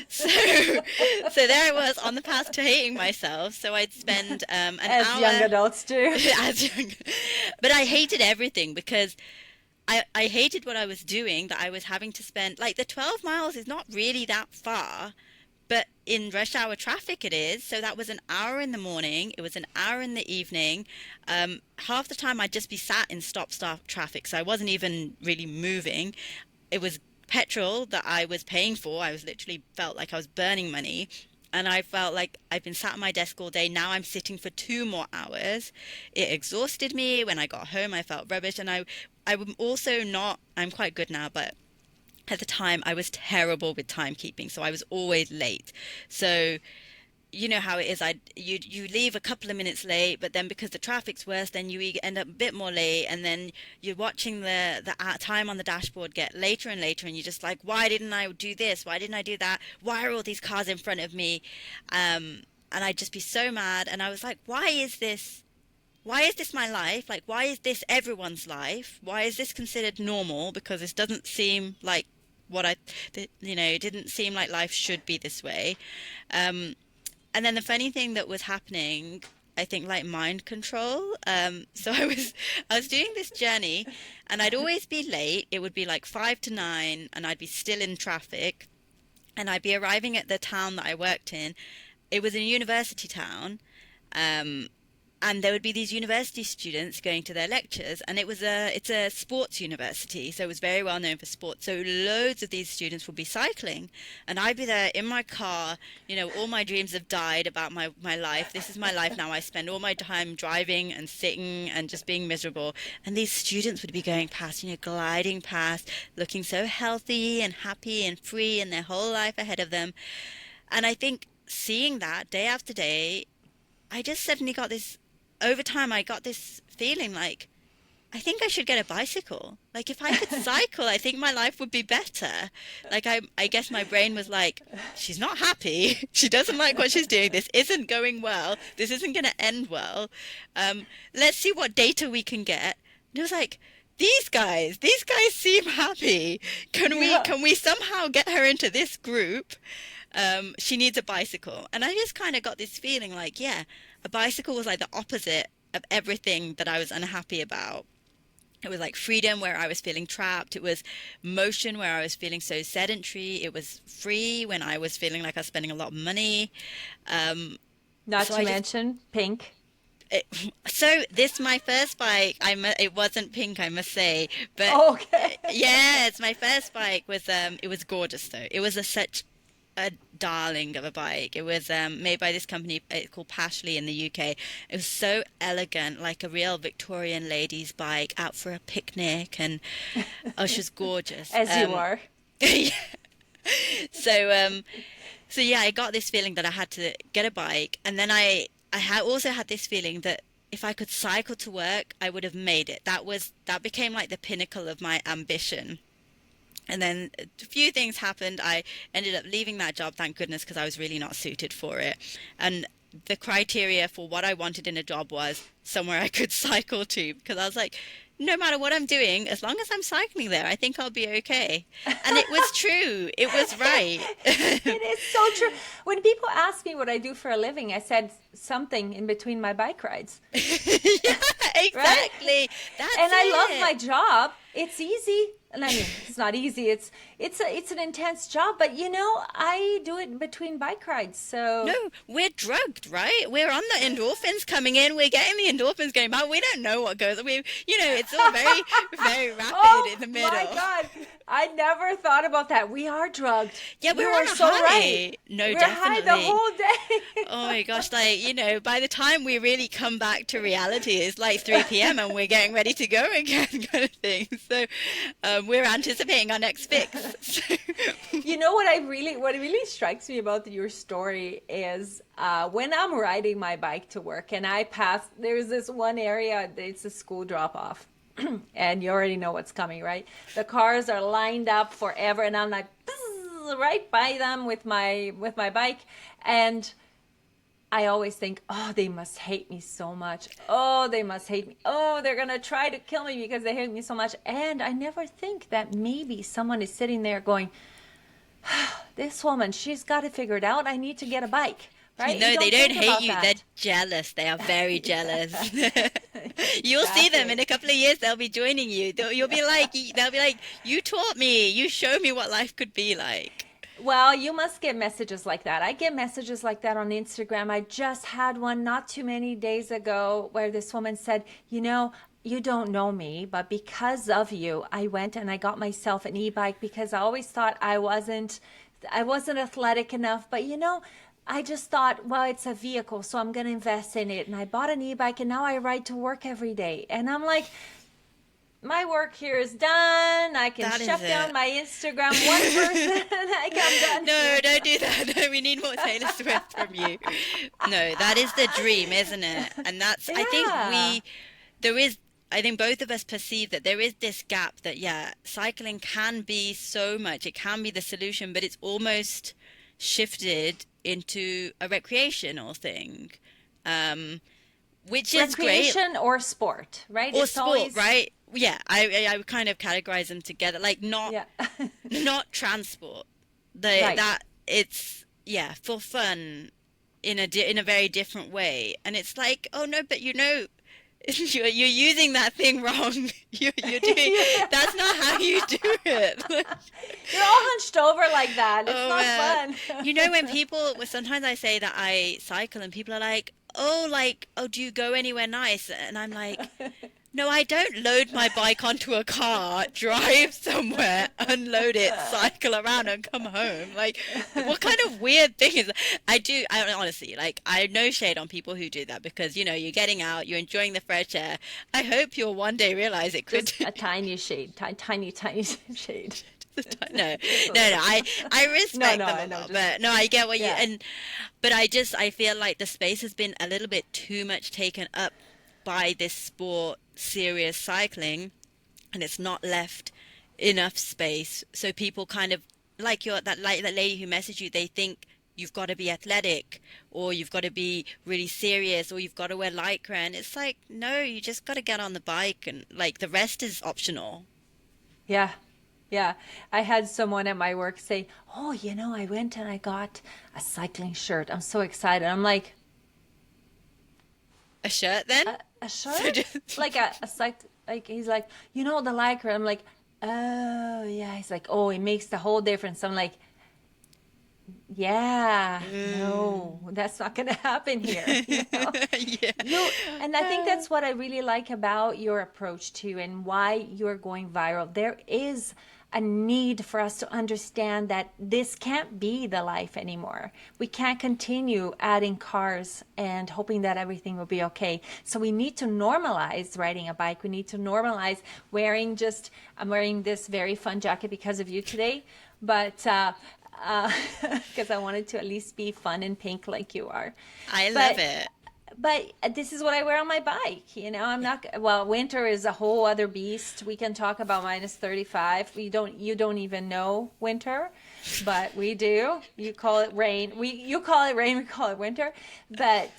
Speaker 1: so there I was on the path to hating myself. So I'd spend an
Speaker 2: hour. As young adults do.
Speaker 1: But I hated everything because I hated what I was doing, that I was having to spend, like the 12 miles is not really that far. But in rush hour traffic it is. So that was an hour in the morning. It was an hour in the evening. Half the time I'd just be sat in stop-start traffic. So I wasn't even really moving. It was petrol that I was paying for. I was literally felt like I was burning money. And I felt like I've been sat at my desk all day. Now I'm sitting for 2 more hours. It exhausted me. When I got home, I felt rubbish. And I'm also not, I'm quite good now, but at the time I was terrible with timekeeping, so I was always late. So you know how it is, you leave a couple of minutes late, but then because the traffic's worse, then you end up a bit more late, and then you're watching the time on the dashboard get later and later, and you're just like, why didn't I do this, why didn't I do that, why are all these cars in front of me? And I'd just be so mad, and I was like, why is this my life? Like, why is this everyone's life? Why is this considered normal? Because this doesn't seem like it didn't seem like life should be this way. And then the funny thing that was happening, I think, like mind control. So I was doing this journey, and I'd always be late. It would be like 5 to 9, and I'd be still in traffic, and I'd be arriving at the town that I worked in. It was a university town. And there would be these university students going to their lectures, and it's a sports university, so it was very well known for sports. So loads of these students would be cycling, and I'd be there in my car. All my dreams have died about my life. This is my life now. I spend all my time driving and sitting and just being miserable. And these students would be going past, gliding past, looking so healthy and happy and free, and their whole life ahead of them. And I think seeing that day after day, I just suddenly got this. Over time, I got this feeling like, I think I should get a bicycle. Like, if I could cycle, I think my life would be better. Like, I guess my brain was like, she's not happy. She doesn't like what she's doing. This isn't going well. This isn't going to end well. Let's see what data we can get. And it was like, these guys seem happy. Can we somehow get her into this group? She needs a bicycle. And I just kind of got this feeling like, yeah, a bicycle was like the opposite of everything that I was unhappy about. It was like freedom where I was feeling trapped. It was motion where I was feeling so sedentary. It was free when I was feeling like I was spending a lot of money. Um,
Speaker 2: Not
Speaker 1: so
Speaker 2: to
Speaker 1: I just
Speaker 2: mention pink.
Speaker 1: it, so this my first bike. It wasn't pink, I must say, but
Speaker 2: Okay.
Speaker 1: yeah, it's my first bike was it was gorgeous though. It was such a darling of a bike. It was made by this company called Pashley in the UK. It was so elegant, like a real Victorian lady's bike out for a picnic, and oh, she was gorgeous.
Speaker 2: As you are.
Speaker 1: Yeah. So so yeah, I got this feeling that I had to get a bike, and then also had this feeling that if I could cycle to work, I would have made it. That became like the pinnacle of my ambition. And then a few things happened. I ended up leaving that job, thank goodness, because I was really not suited for it. And the criteria for what I wanted in a job was somewhere I could cycle to, because I was like, no matter what I'm doing, as long as I'm cycling there, I think I'll be okay. And it was true. It was right.
Speaker 2: It is so true. When people ask me what I do for a living, I said something in between my bike rides.
Speaker 1: Yeah,
Speaker 2: Right?
Speaker 1: exactly. That's
Speaker 2: And I love my
Speaker 1: it.
Speaker 2: job. It's easy. And I mean, it's not easy. It's an intense job, but I do it between bike rides. So
Speaker 1: No, we're drugged, right? We're on the endorphins coming in. We're getting the endorphins going out. We don't know what goes on. It's all very, very rapid in
Speaker 2: oh
Speaker 1: the
Speaker 2: my
Speaker 1: middle.
Speaker 2: God, I never thought about that. We are drugged.
Speaker 1: Yeah,
Speaker 2: You
Speaker 1: we're
Speaker 2: are
Speaker 1: on a
Speaker 2: so right.
Speaker 1: high. No,
Speaker 2: We're high the
Speaker 1: definitely.
Speaker 2: whole day.
Speaker 1: Oh my gosh, by the time we really come back to reality, it's like 3 p.m. and we're getting ready to go again, kind of thing. So we're anticipating our next fix. So,
Speaker 2: What really strikes me about your story is when I'm riding my bike to work and there's this one area, it's a school drop off. And you already know what's coming, right? The cars are lined up forever, and I'm like bzz, right by them with my bike, and I always think, oh, they must hate me so much. Oh, they must hate me. Oh, they're gonna try to kill me because they hate me so much. And I never think that maybe someone is sitting there going, this woman, she's got it figured out. I need to get a bike, right? You
Speaker 1: no, they
Speaker 2: don't
Speaker 1: don't
Speaker 2: think
Speaker 1: hate
Speaker 2: about
Speaker 1: you. They're
Speaker 2: that.
Speaker 1: jealous. They are very jealous. You'll see them in
Speaker 2: Exactly.
Speaker 1: a couple of years. They'll be joining you. They'll be like, you taught me. You showed me what life could be like.
Speaker 2: Well, you must get messages like that. I get messages like that on Instagram. I just had one not too many days ago where this woman said, you don't know me, but because of you, I went and I got myself an e-bike because I always thought I wasn't athletic enough, but I just thought, well, it's a vehicle, so I'm going to invest in it. And I bought an e-bike and now I ride to work every day. And I'm like, my work here is done. I can
Speaker 1: That is
Speaker 2: shut down
Speaker 1: it.
Speaker 2: my Instagram one person. I'm done.
Speaker 1: No, don't do that. No, we need more Taylor Swift from you. No, that is the dream, isn't it? And
Speaker 2: Yeah.
Speaker 1: I think both of us perceive that there is this gap that, yeah, cycling can be so much. It can be the solution, but it's almost shifted into a recreational thing, um, which is great.
Speaker 2: Recreation or sport, right?
Speaker 1: Or
Speaker 2: It's
Speaker 1: sport,
Speaker 2: always,
Speaker 1: right? Yeah, I would kind of categorize them together, like
Speaker 2: yeah.
Speaker 1: not transport.
Speaker 2: Right.
Speaker 1: That it's yeah for fun in a very different way, and it's like oh no, but you're using that thing wrong. You're doing
Speaker 2: Yeah.
Speaker 1: that's not how you do it.
Speaker 2: You're all hunched over like that. It's
Speaker 1: Oh
Speaker 2: not
Speaker 1: man.
Speaker 2: fun.
Speaker 1: Sometimes I say that I cycle and people are like, oh, do you go anywhere nice? And I'm like, no, I don't load my bike onto a car, drive somewhere, unload it, cycle around and come home. Like, what kind of weird thing is that? I honestly, like, I have no shade on people who do that because, you're getting out, you're enjoying the fresh air. I hope you'll one day realize it could.
Speaker 2: Just a tiny shade, tiny, tiny shade.
Speaker 1: No,
Speaker 2: Just a
Speaker 1: no,
Speaker 2: little.
Speaker 1: I
Speaker 2: No,
Speaker 1: respect
Speaker 2: no,
Speaker 1: them
Speaker 2: I
Speaker 1: a
Speaker 2: know.
Speaker 1: lot,
Speaker 2: Just
Speaker 1: but no, I get what you
Speaker 2: yeah.
Speaker 1: and but I feel like the space has been a little bit too much taken up by this sport, serious cycling, and it's not left enough space. So people kind of like that lady who messaged you, they think you've got to be athletic or you've got to be really serious or you've got to wear lycra, and it's like no, you just got to get on the bike and like the rest is optional.
Speaker 2: Yeah. Yeah. I had someone at my work say, oh, I went and I got a cycling shirt. I'm so excited. I'm like,
Speaker 1: A shirt then?
Speaker 2: a
Speaker 1: So
Speaker 2: shirt?
Speaker 1: just
Speaker 2: Like a like he's like, you know, the Lycra. I'm like, oh yeah. He's like, oh, it makes the whole difference. I'm like, yeah, no, that's not gonna happen here, you know?
Speaker 1: yeah.
Speaker 2: You, and I think that's what I really like about your approach to and why you're going viral. There is a need for us to understand that this can't be the life anymore. We can't continue adding cars and hoping that everything will be okay. So we need to normalize riding a bike. We need to normalize wearing just, I'm wearing this very fun jacket because of you today, but because I wanted to at least be fun and pink like you are.
Speaker 1: I love
Speaker 2: But
Speaker 1: it.
Speaker 2: this is what I wear on my bike. You know, I'm not, well, winter is a whole other beast. We can talk about minus 35. You don't even know winter, but we do. You call it rain. You call it rain, we call it winter. But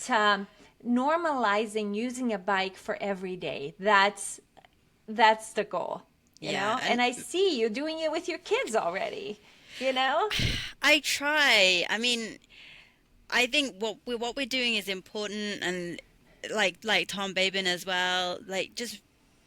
Speaker 2: normalizing using a bike for every day, that's the goal, you
Speaker 1: Yeah,
Speaker 2: know?
Speaker 1: and
Speaker 2: And I see you doing it with your kids already, you know?
Speaker 1: I try. I mean, I think what we're doing is important, and like Tom Babin as well, like just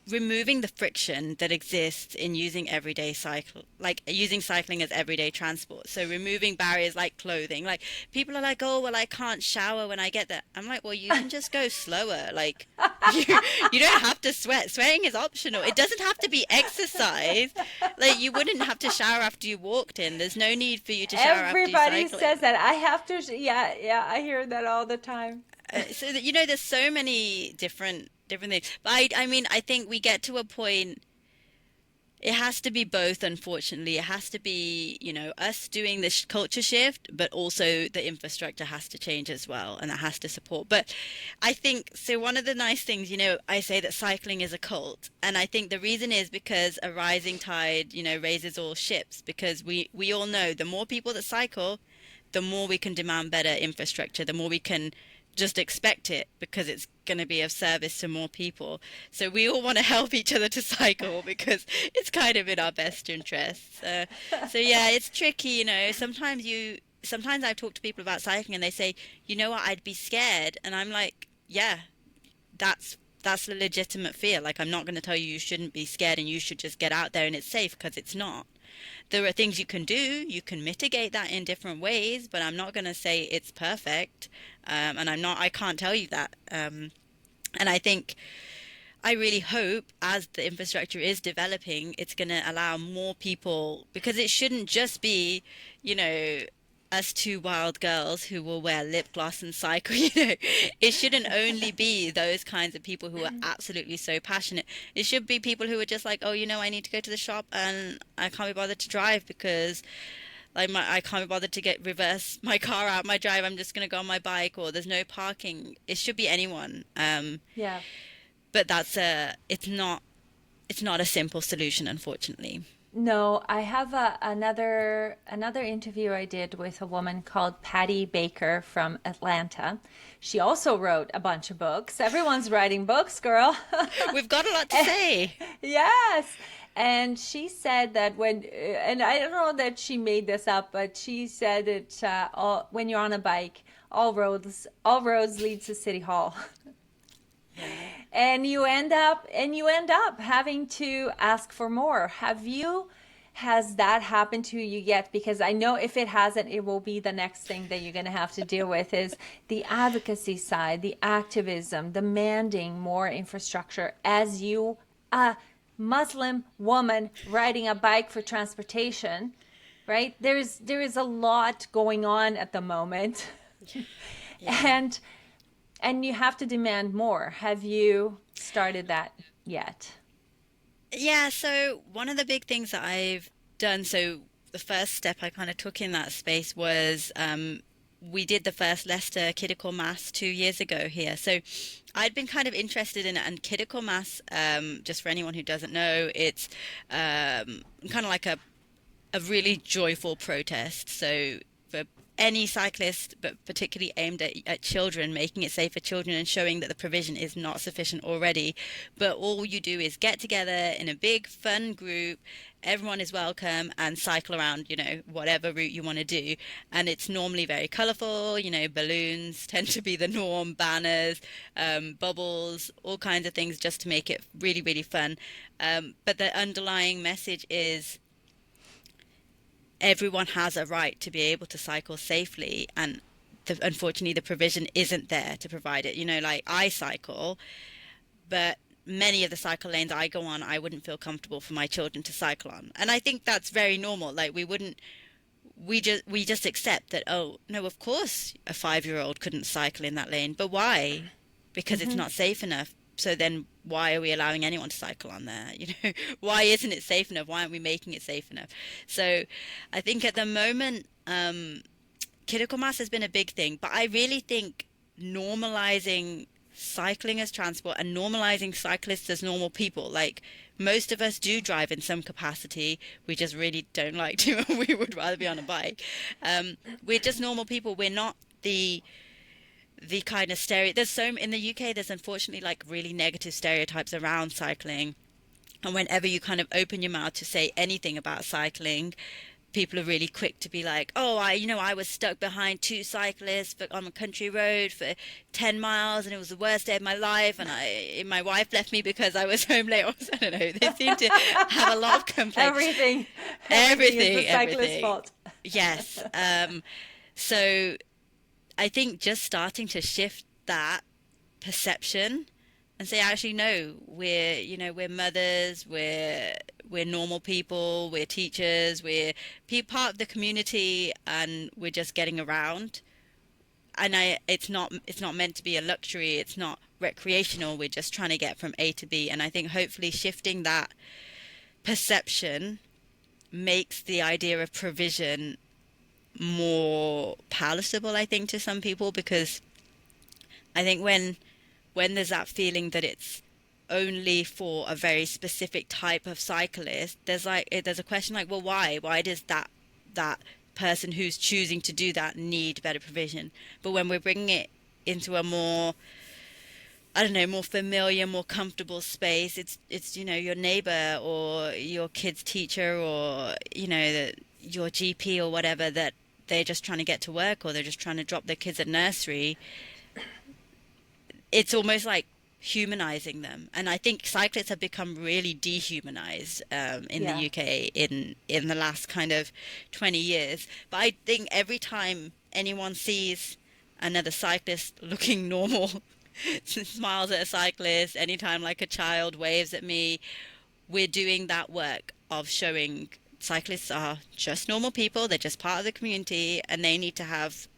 Speaker 1: removing the friction that exists in using everyday cycle, like using cycling as everyday transport. So removing barriers like clothing. Like people are like, oh, well, I can't shower when I get there. I'm like, well, you can just go slower. Like you you don't have to sweat. Sweating is optional. It doesn't have to be exercise. Like you wouldn't have to shower after you walked in. There's no need for you to shower after you
Speaker 2: Everybody
Speaker 1: cycle
Speaker 2: says
Speaker 1: in.
Speaker 2: that. I have to, yeah, yeah, I hear that all the time.
Speaker 1: So that there's so many different things. But I mean, I think we get to a point. It has to be both, unfortunately. It has to be, us doing this culture shift, but also the infrastructure has to change as well, and that has to support. But I think, so one of the nice things, I say that cycling is a cult, and I think the reason is because a rising tide, raises all ships, because we all know the more people that cycle, the more we can demand better infrastructure, the more we can just expect it because it's going to be of service to more people. So we all want to help each other to cycle because it's kind of in our best interests. So yeah, it's tricky, Sometimes I talk to people about cycling and they say, you know what, I'd be scared, and I'm like, yeah, that's a legitimate fear. Like I'm not going to tell you shouldn't be scared and you should just get out there and it's safe, because it's not. There are things you can do. You can mitigate that in different ways, but I'm not going to say it's perfect. And I can't tell you that. And I think, I really hope as the infrastructure is developing, it's going to allow more people, because it shouldn't just be, you know, us two wild girls who will wear lip gloss and cycle. It shouldn't only be those kinds of people who are absolutely so passionate. It should be people who are just like, oh, I need to go to the shop and I can't be bothered to drive because I can't be bothered to get reverse my car out my drive. I'm just going to go on my bike, or there's no parking. It should be anyone.
Speaker 2: Yeah.
Speaker 1: But it's not a simple solution, unfortunately.
Speaker 2: No, I have another interview I did with a woman called Patty Baker from Atlanta. She also wrote a bunch of books. Everyone's writing books, girl.
Speaker 1: We've got a lot to say.
Speaker 2: Yes. And she said that and I don't know that she made this up, but she said that when you're on a bike, all roads lead to City Hall. And you end up having to ask for more. Has that happened to you yet? Because I know if it hasn't, it will be the next thing that you're going to have to deal with is the advocacy side, the activism, demanding more infrastructure as you, a Muslim woman riding a bike for transportation, right? There is a lot going on at the moment.
Speaker 1: Yeah.
Speaker 2: and and you have to demand more. Have you started that yet?
Speaker 1: Yeah, so one of the big things that I've done, so the first step I kind of took in that space was we did the first Leicester Kidical Mass 2 years ago here. So I'd been kind of interested in it, and Kidical Mass, just for anyone who doesn't know, it's kind of like a really joyful protest. So for any cyclist, but particularly aimed at children, making it safe for children and showing that the provision is not sufficient already. But all you do is get together in a big fun group, everyone is welcome, and cycle around, whatever route you want to do. And it's normally very colorful, balloons tend to be the norm, banners, bubbles, all kinds of things just to make it really, really fun. But the underlying message is everyone has a right to be able to cycle safely, and unfortunately the provision isn't there to provide it. Like I cycle, but many of the cycle lanes I go on I wouldn't feel comfortable for my children to cycle on, and I think that's very normal. Like we just accept that, oh no, of course a 5-year-old couldn't cycle in that lane, but why? Because it's not safe enough. So then why are we allowing anyone to cycle on there? Why isn't it safe enough? Why aren't we making it safe enough? So I think at the moment, critical mass has been a big thing, but I really think normalizing cycling as transport and normalizing cyclists as normal people. Like most of us do drive in some capacity. We just really don't like to. We would rather be on a bike. We're just normal people. We're not the kind of there's so in the UK there's unfortunately like really negative stereotypes around cycling, and whenever you kind of open your mouth to say anything about cycling, people are really quick to be like, oh, I was stuck behind 2 cyclists on a country road for 10 miles and it was the worst day of my life, and my wife left me because I was home late. I don't know, they seem to have a lot of complaints.
Speaker 2: Everything is the cyclist's fault.
Speaker 1: Yes. So I think just starting to shift that perception and say, actually, no, we're mothers, we're normal people, we're teachers, we're part of the community, and we're just getting around. And it's not meant to be a luxury. It's not recreational. We're just trying to get from A to B. And I think hopefully shifting that perception makes the idea of provision more palatable, I think, to some people, because I think when there's that feeling that it's only for a very specific type of cyclist, there's a question like, well, why does that person who's choosing to do that need better provision? But when we're bringing it into a more, I don't know, more familiar, more comfortable space, it's your neighbor or your kid's teacher or your GP or whatever, that they're just trying to get to work or they're just trying to drop their kids at nursery. It's almost like humanizing them, and I think cyclists have become really dehumanized in the UK in the last kind of 20 years. But I think every time anyone sees another cyclist looking normal, smiles at a cyclist, anytime like a child waves at me, we're doing that work of showing cyclists are just normal people. They're just part of the community, and they need to have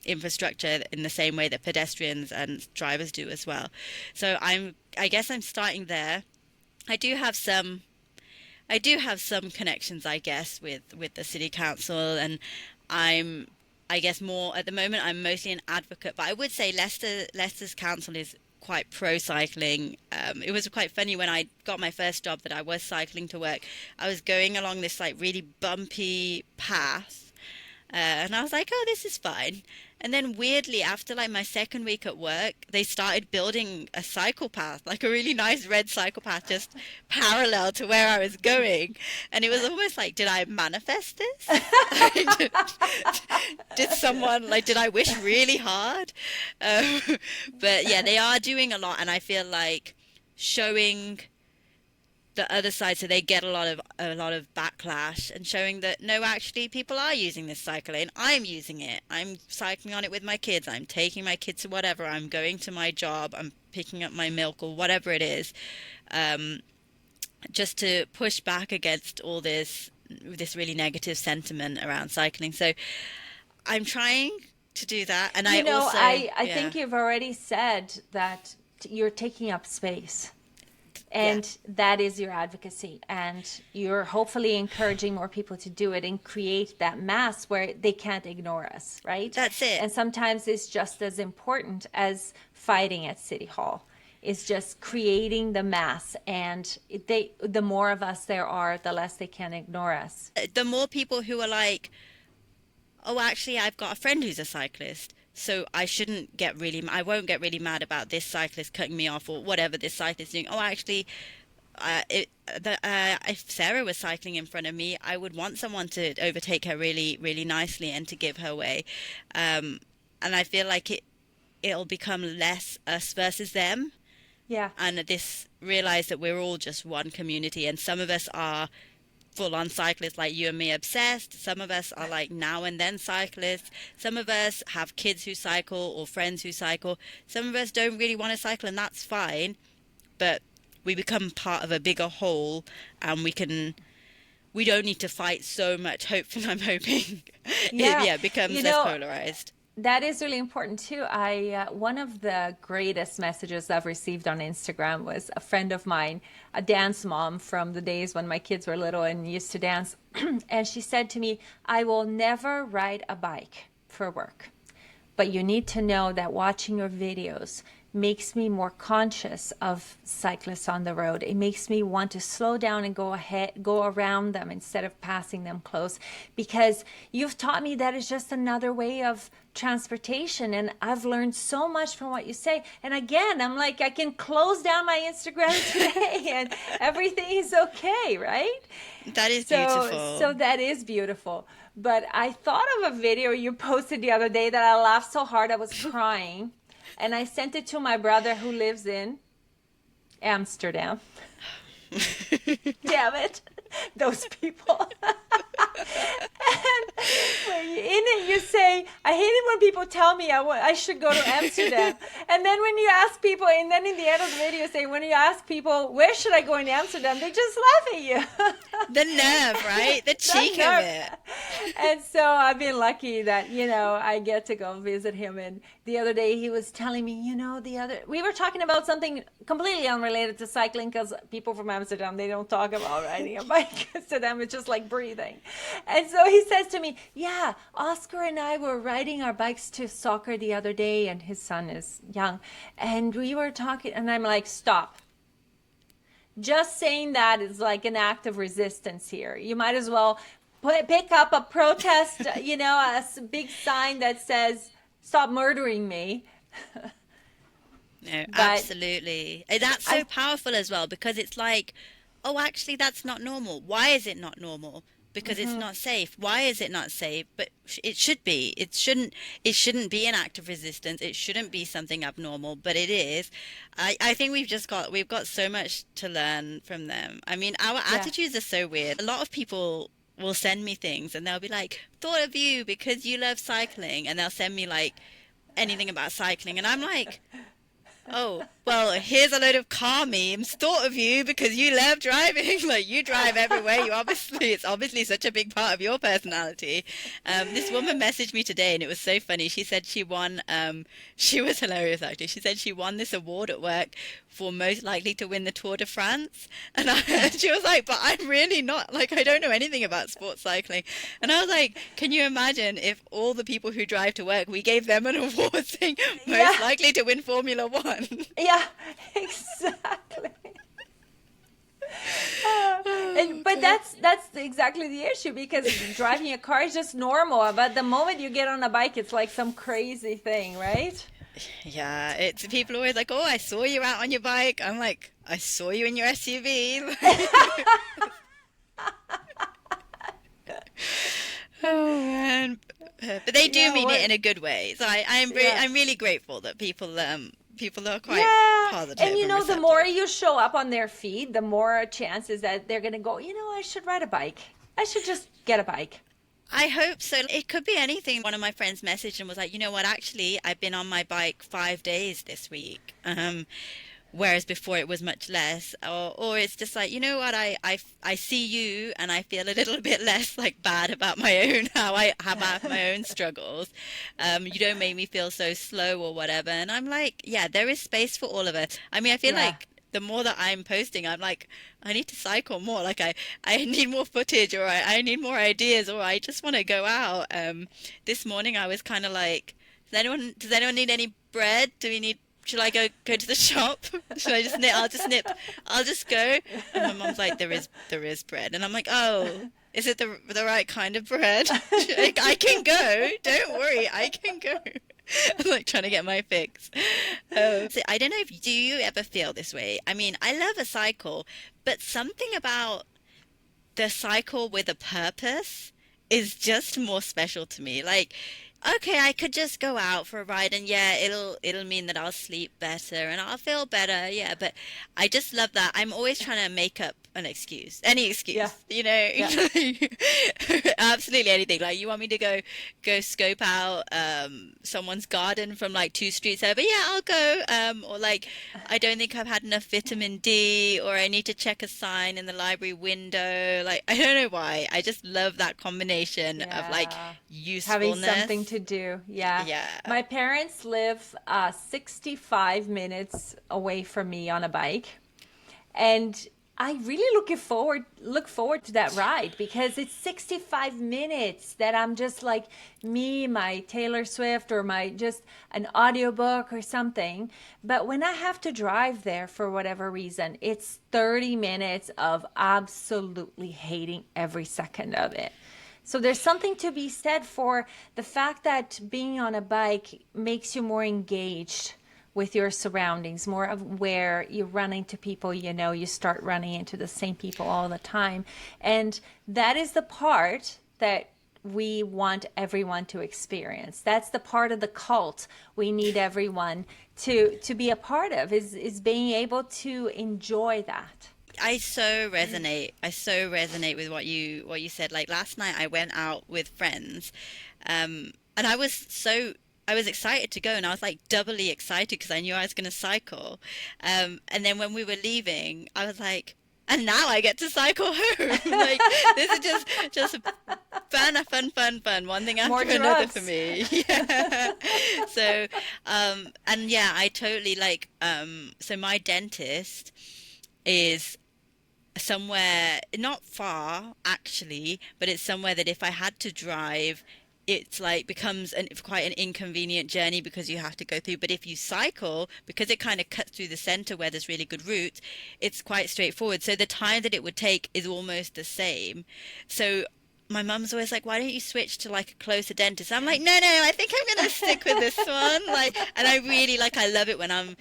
Speaker 1: infrastructure in the same way that pedestrians and drivers do as well. So I guess I'm starting there. I do have some connections, I guess, with the city council, and I guess more at the moment I'm mostly an advocate, but I would say Leicester's council is quite pro cycling. It was quite funny when I got my first job that I was cycling to work. I was going along this like really bumpy path, and I was like, oh, this is fine. And then weirdly, after like my second week at work, they started building a cycle path, like a really nice red cycle path, just parallel to where I was going. And it was almost like, did I manifest this? Did I wish really hard? But yeah, they are doing a lot, and I feel like showing the other side, so they get a lot of backlash, and showing that no, actually people are using this cycle lane. I'm using it. I'm cycling on it with my kids. I'm taking my kids to whatever. I'm going to my job. I'm picking up my milk or whatever it is, just to push back against all this really negative sentiment around cycling. So I'm trying to do that, and
Speaker 2: I think you've already said that you're taking up space. And that is your advocacy, and you're hopefully encouraging more people to do it and create that mass where they can't ignore us, right?
Speaker 1: That's it.
Speaker 2: And sometimes it's just as important as fighting at City Hall. It's just creating the mass, and the more of us there are, the less they can ignore us.
Speaker 1: The more people who are like, oh, actually, I've got a friend who's a cyclist. So I won't get really mad about this cyclist cutting me off or whatever this cyclist is doing. Oh, actually, if Sarah was cycling in front of me, I would want someone to overtake her really, really nicely and to give her way. And I feel like it'll become less us versus them.
Speaker 2: Yeah.
Speaker 1: And this realize that we're all just one community, and some of us are full-on cyclists like you and me, obsessed. Some of us are like now and then cyclists. Some of us have kids who cycle or friends who cycle. Some of us don't really want to cycle, and that's fine. But we become part of a bigger whole, and we don't need to fight so much. Hopefully, I'm hoping it becomes less polarized.
Speaker 2: That is really important too. One of the greatest messages I've received on Instagram was a friend of mine, a dance mom from the days when my kids were little and used to dance. And she said to me, I will never ride a bike for work, but you need to know that watching your videos makes me more conscious of cyclists on the road. It makes me want to slow down and go around them instead of passing them close, because you've taught me that it's just another way of transportation, and I've learned so much from what you say. And again, I'm like, I can close down my Instagram today and everything is okay, right?
Speaker 1: That is beautiful.
Speaker 2: So that is beautiful. But I thought of a video you posted the other day that I laughed so hard I was crying. And I sent it to my brother who lives in Amsterdam. Damn it. Those people. And in it you say, I hate it when people tell me I should go to Amsterdam. And then when you ask people, and then in the end of the video you say, when you ask people, where should I go in Amsterdam? They just laugh at you.
Speaker 1: The nerve, right? The cheek of it.
Speaker 2: And so I've been lucky that, I get to go visit him. And the other day he was telling me, we were talking about something completely unrelated to cycling, because people from Amsterdam, they don't talk about riding a bike. To them, it's just like breathing. And so he says to me, yeah, Oscar and I were riding our bikes to soccer the other day, and his son is young. And we were talking, and I'm like, stop. Just saying that is like an act of resistance here. You might as well pick up a protest, a big sign that says, stop murdering me.
Speaker 1: No, absolutely. That's so powerful as well, because it's like, oh, actually, that's not normal. Why is it not normal? Because it's not safe. Why is it not safe? But it should be. It shouldn't be an act of resistance. It shouldn't be something abnormal, but it is. I think we've got so much to learn from them. I mean, our attitudes are so weird. A lot of people will send me things and they'll be like, thought of you because you love cycling, and they'll send me like anything about cycling, and I'm like, oh, well, here's a load of car memes. Thought of you because you love driving. Like, you drive everywhere. It's obviously such a big part of your personality. This woman messaged me today, and it was so funny. She said she won, she was hilarious, actually. She said she won this award at work for most likely to win the Tour de France. And she was like, but I'm really not, like, I don't know anything about sports cycling. And I was like, can you imagine if all the people who drive to work, we gave them an award saying most likely to win Formula One?
Speaker 2: Yeah, exactly. But that's exactly the issue, because driving a car is just normal, but the moment you get on a bike, it's like some crazy thing, right?
Speaker 1: Yeah, it's people are always like, oh, I saw you out on your bike. I'm like, I saw you in your SUV. Oh man, but they do mean it in a good way. So I'm really grateful that people are quite positive.
Speaker 2: And the more you show up on their feed, the more chances that they're going to go, I should ride a bike. I should just get a bike.
Speaker 1: I hope so. It could be anything. One of my friends messaged and was like, you know what, actually, I've been on my bike 5 days this week. Whereas before it was much less. Or it's just like, you know what, I see you and I feel a little bit less like bad about my own, how I have my own struggles. You don't make me feel so slow or whatever. And I'm like, yeah, there is space for all of us. I mean, I feel like the more that I'm posting, I'm like, I need to cycle more. Like I need more footage, or I need more ideas, or I just want to go out. This morning I was kind of like, does anyone need any bread? Do we need Shall I go to the shop? Should I just knit? I'll just go. And my mom's like, there is bread. And I'm like, oh, is it the right kind of bread? I can go. Don't worry, I can go. I'm like trying to get my fix. So I don't know if do you ever feel this way? I mean, I love a cycle, but something about the cycle with a purpose is just more special to me. Like, okay, I could just go out for a ride and yeah, it'll mean that I'll sleep better and I'll feel better. Yeah, but I just love that. I'm always trying to make up an excuse, any excuse,
Speaker 2: Yeah.
Speaker 1: you know,
Speaker 2: Yeah.
Speaker 1: absolutely anything. Like you want me to go scope out someone's garden from like 2 streets over, yeah, I'll go. Or like I don't think I've had enough vitamin D, or I need to check a sign in the library window. Like I don't know why. I just love that combination of like
Speaker 2: Yeah. Having
Speaker 1: usefulness.
Speaker 2: something to do. Yeah.
Speaker 1: Yeah.
Speaker 2: My parents live 65 minutes away from me on a bike. And I really look forward to that ride because it's 65 minutes that I'm just like me, my Taylor Swift or my just an audiobook or something. But when I have to drive there for whatever reason, it's 30 minutes of absolutely hating every second of it. So there's something to be said for the fact that being on a bike makes you more engaged with your surroundings, more aware. You run into people, you know, you start running into the same people all the time. And that is the part that we want everyone to experience. That's the part of the cult we need everyone to be a part of, is being able to enjoy that.
Speaker 1: I so resonate. I so resonate with what you said. Like last night I went out with friends, and I was excited to go, and I was like doubly excited because I knew I was going to cycle. And then when we were leaving, I was like, and now I get to cycle home. Like this is just fun. One thing
Speaker 2: More
Speaker 1: after another
Speaker 2: drugs.
Speaker 1: for me. Yeah. So, and yeah, I totally like. So my dentist is somewhere not far actually, but it's somewhere that if I had to drive, it's like becomes quite an inconvenient journey because you have to go through. But if you cycle, because it kind of cuts through the center where there's really good routes, it's quite straightforward. So the time that it would take is almost the same. So my mum's always like, why don't you switch to like a closer dentist? I'm like, no, I think I'm gonna stick with this one. Like, and I really like, I love it when I'm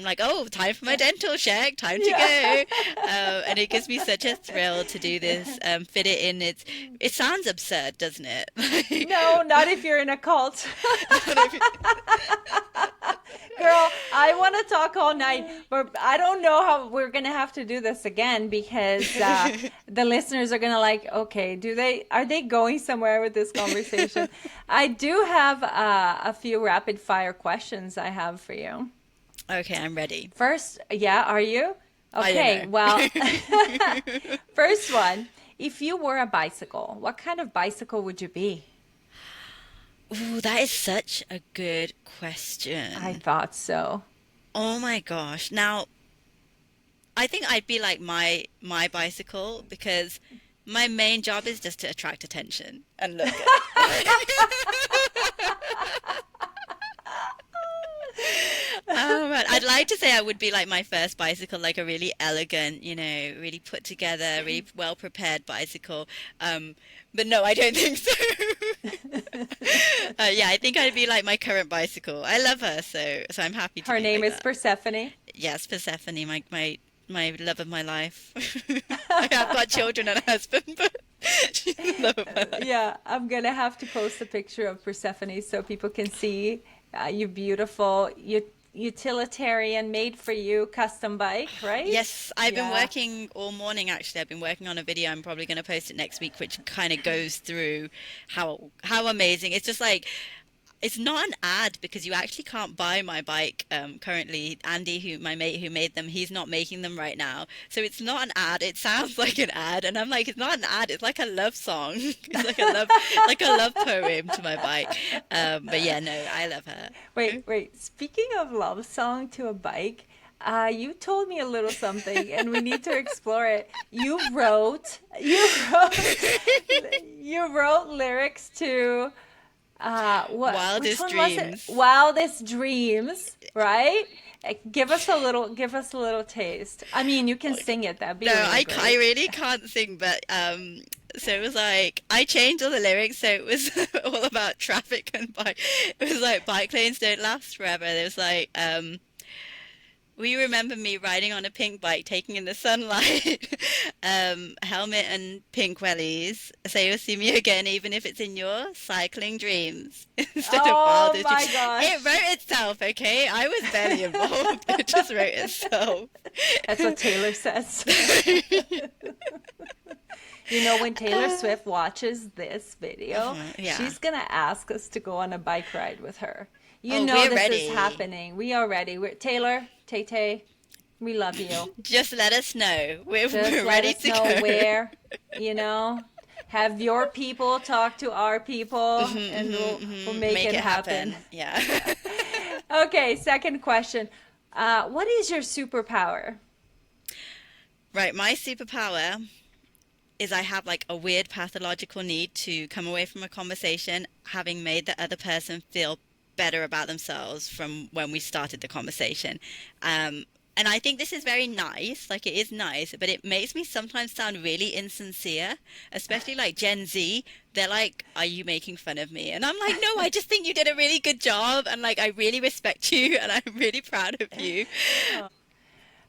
Speaker 1: like, oh, time for my dental check, time to go. And it gives me such a thrill to do this, fit it in. It sounds absurd, doesn't it?
Speaker 2: No, not if you're in a cult. Girl, I want to talk all night, but I don't know how we're going to have to do this again because the listeners are going to like, okay, are they going somewhere with this conversation? I do have a few rapid fire questions I have for you.
Speaker 1: Okay, I'm ready.
Speaker 2: First, yeah, are you?
Speaker 1: I
Speaker 2: Okay,
Speaker 1: don't know.
Speaker 2: well, first one, if you were a bicycle, what kind of bicycle would you be?
Speaker 1: Ooh, that is such a good question.
Speaker 2: I thought so.
Speaker 1: Oh my gosh. Now, I think I'd be like my bicycle because my main job is just to attract attention and look Oh man, I'd like to say I would be like my first bicycle, like a really elegant, you know, really put together, really well prepared bicycle. But no, I don't think so. Yeah, I think I'd be like my current bicycle. I love her, so I'm happy to
Speaker 2: Her
Speaker 1: be
Speaker 2: name
Speaker 1: like
Speaker 2: is
Speaker 1: that.
Speaker 2: Persephone.
Speaker 1: Yes, Persephone, my love of my life. I have got children and a husband, but she's the love of my life.
Speaker 2: Yeah, I'm gonna have to post a picture of Persephone so people can see your beautiful, utilitarian, made for you custom bike, right?
Speaker 1: Yes, I've been
Speaker 2: Yeah.
Speaker 1: working all morning actually. I've been working on a video. I'm probably going to post it next week, which kind of goes through how amazing. It's just like it's not an ad because you actually can't buy my bike currently. Andy, my mate who made them, he's not making them right now. So it's not an ad. It sounds like an ad, and I'm like, it's not an ad. It's like a love song. It's like a love poem to my bike. But yeah, no, I love her.
Speaker 2: Wait. Speaking of love song to a bike, you told me a little something, and we need to explore it. You wrote you wrote lyrics to which
Speaker 1: Wildest
Speaker 2: one was it?
Speaker 1: dreams.
Speaker 2: Wildest Dreams, right? Give us a little taste. I mean, you can sing it. That'd be
Speaker 1: No,
Speaker 2: really
Speaker 1: I
Speaker 2: great.
Speaker 1: really can't sing, but so it was like I changed all the lyrics, so it was all about traffic and bike. It was like bike lanes don't last forever. There was like will you remember me riding on a pink bike, taking in the sunlight, helmet and pink wellies. Say you'll see me again, even if it's in your cycling dreams instead of
Speaker 2: Oh
Speaker 1: wildest
Speaker 2: my
Speaker 1: dreams. It
Speaker 2: gosh.
Speaker 1: wrote itself, okay? I was barely involved. It just wrote itself.
Speaker 2: That's what Taylor says. You know, when Taylor Swift watches this video,
Speaker 1: Yeah.
Speaker 2: she's gonna ask us to go on a bike ride with her. You
Speaker 1: Oh,
Speaker 2: know
Speaker 1: we're
Speaker 2: this is
Speaker 1: ready.
Speaker 2: happening. We are ready. Taylor, Tay Tay, we love you.
Speaker 1: Just let us know.
Speaker 2: Just
Speaker 1: We're
Speaker 2: let
Speaker 1: ready
Speaker 2: us
Speaker 1: to
Speaker 2: know
Speaker 1: go.
Speaker 2: where, you know. Have your people talk to our people, and we'll make
Speaker 1: Make
Speaker 2: it
Speaker 1: it
Speaker 2: happen.
Speaker 1: happen. Yeah.
Speaker 2: Yeah. Okay, second question. What is your superpower?
Speaker 1: Right, my superpower is I have like a weird pathological need to come away from a conversation having made the other person feel better about themselves from when we started the conversation. And I think this is very nice, like it is nice, but it makes me sometimes sound really insincere, especially like Gen Z. They're like, "Are you making fun of me?" And I'm like, "No, I just think you did a really good job, and like I really respect you, and I'm really proud of you."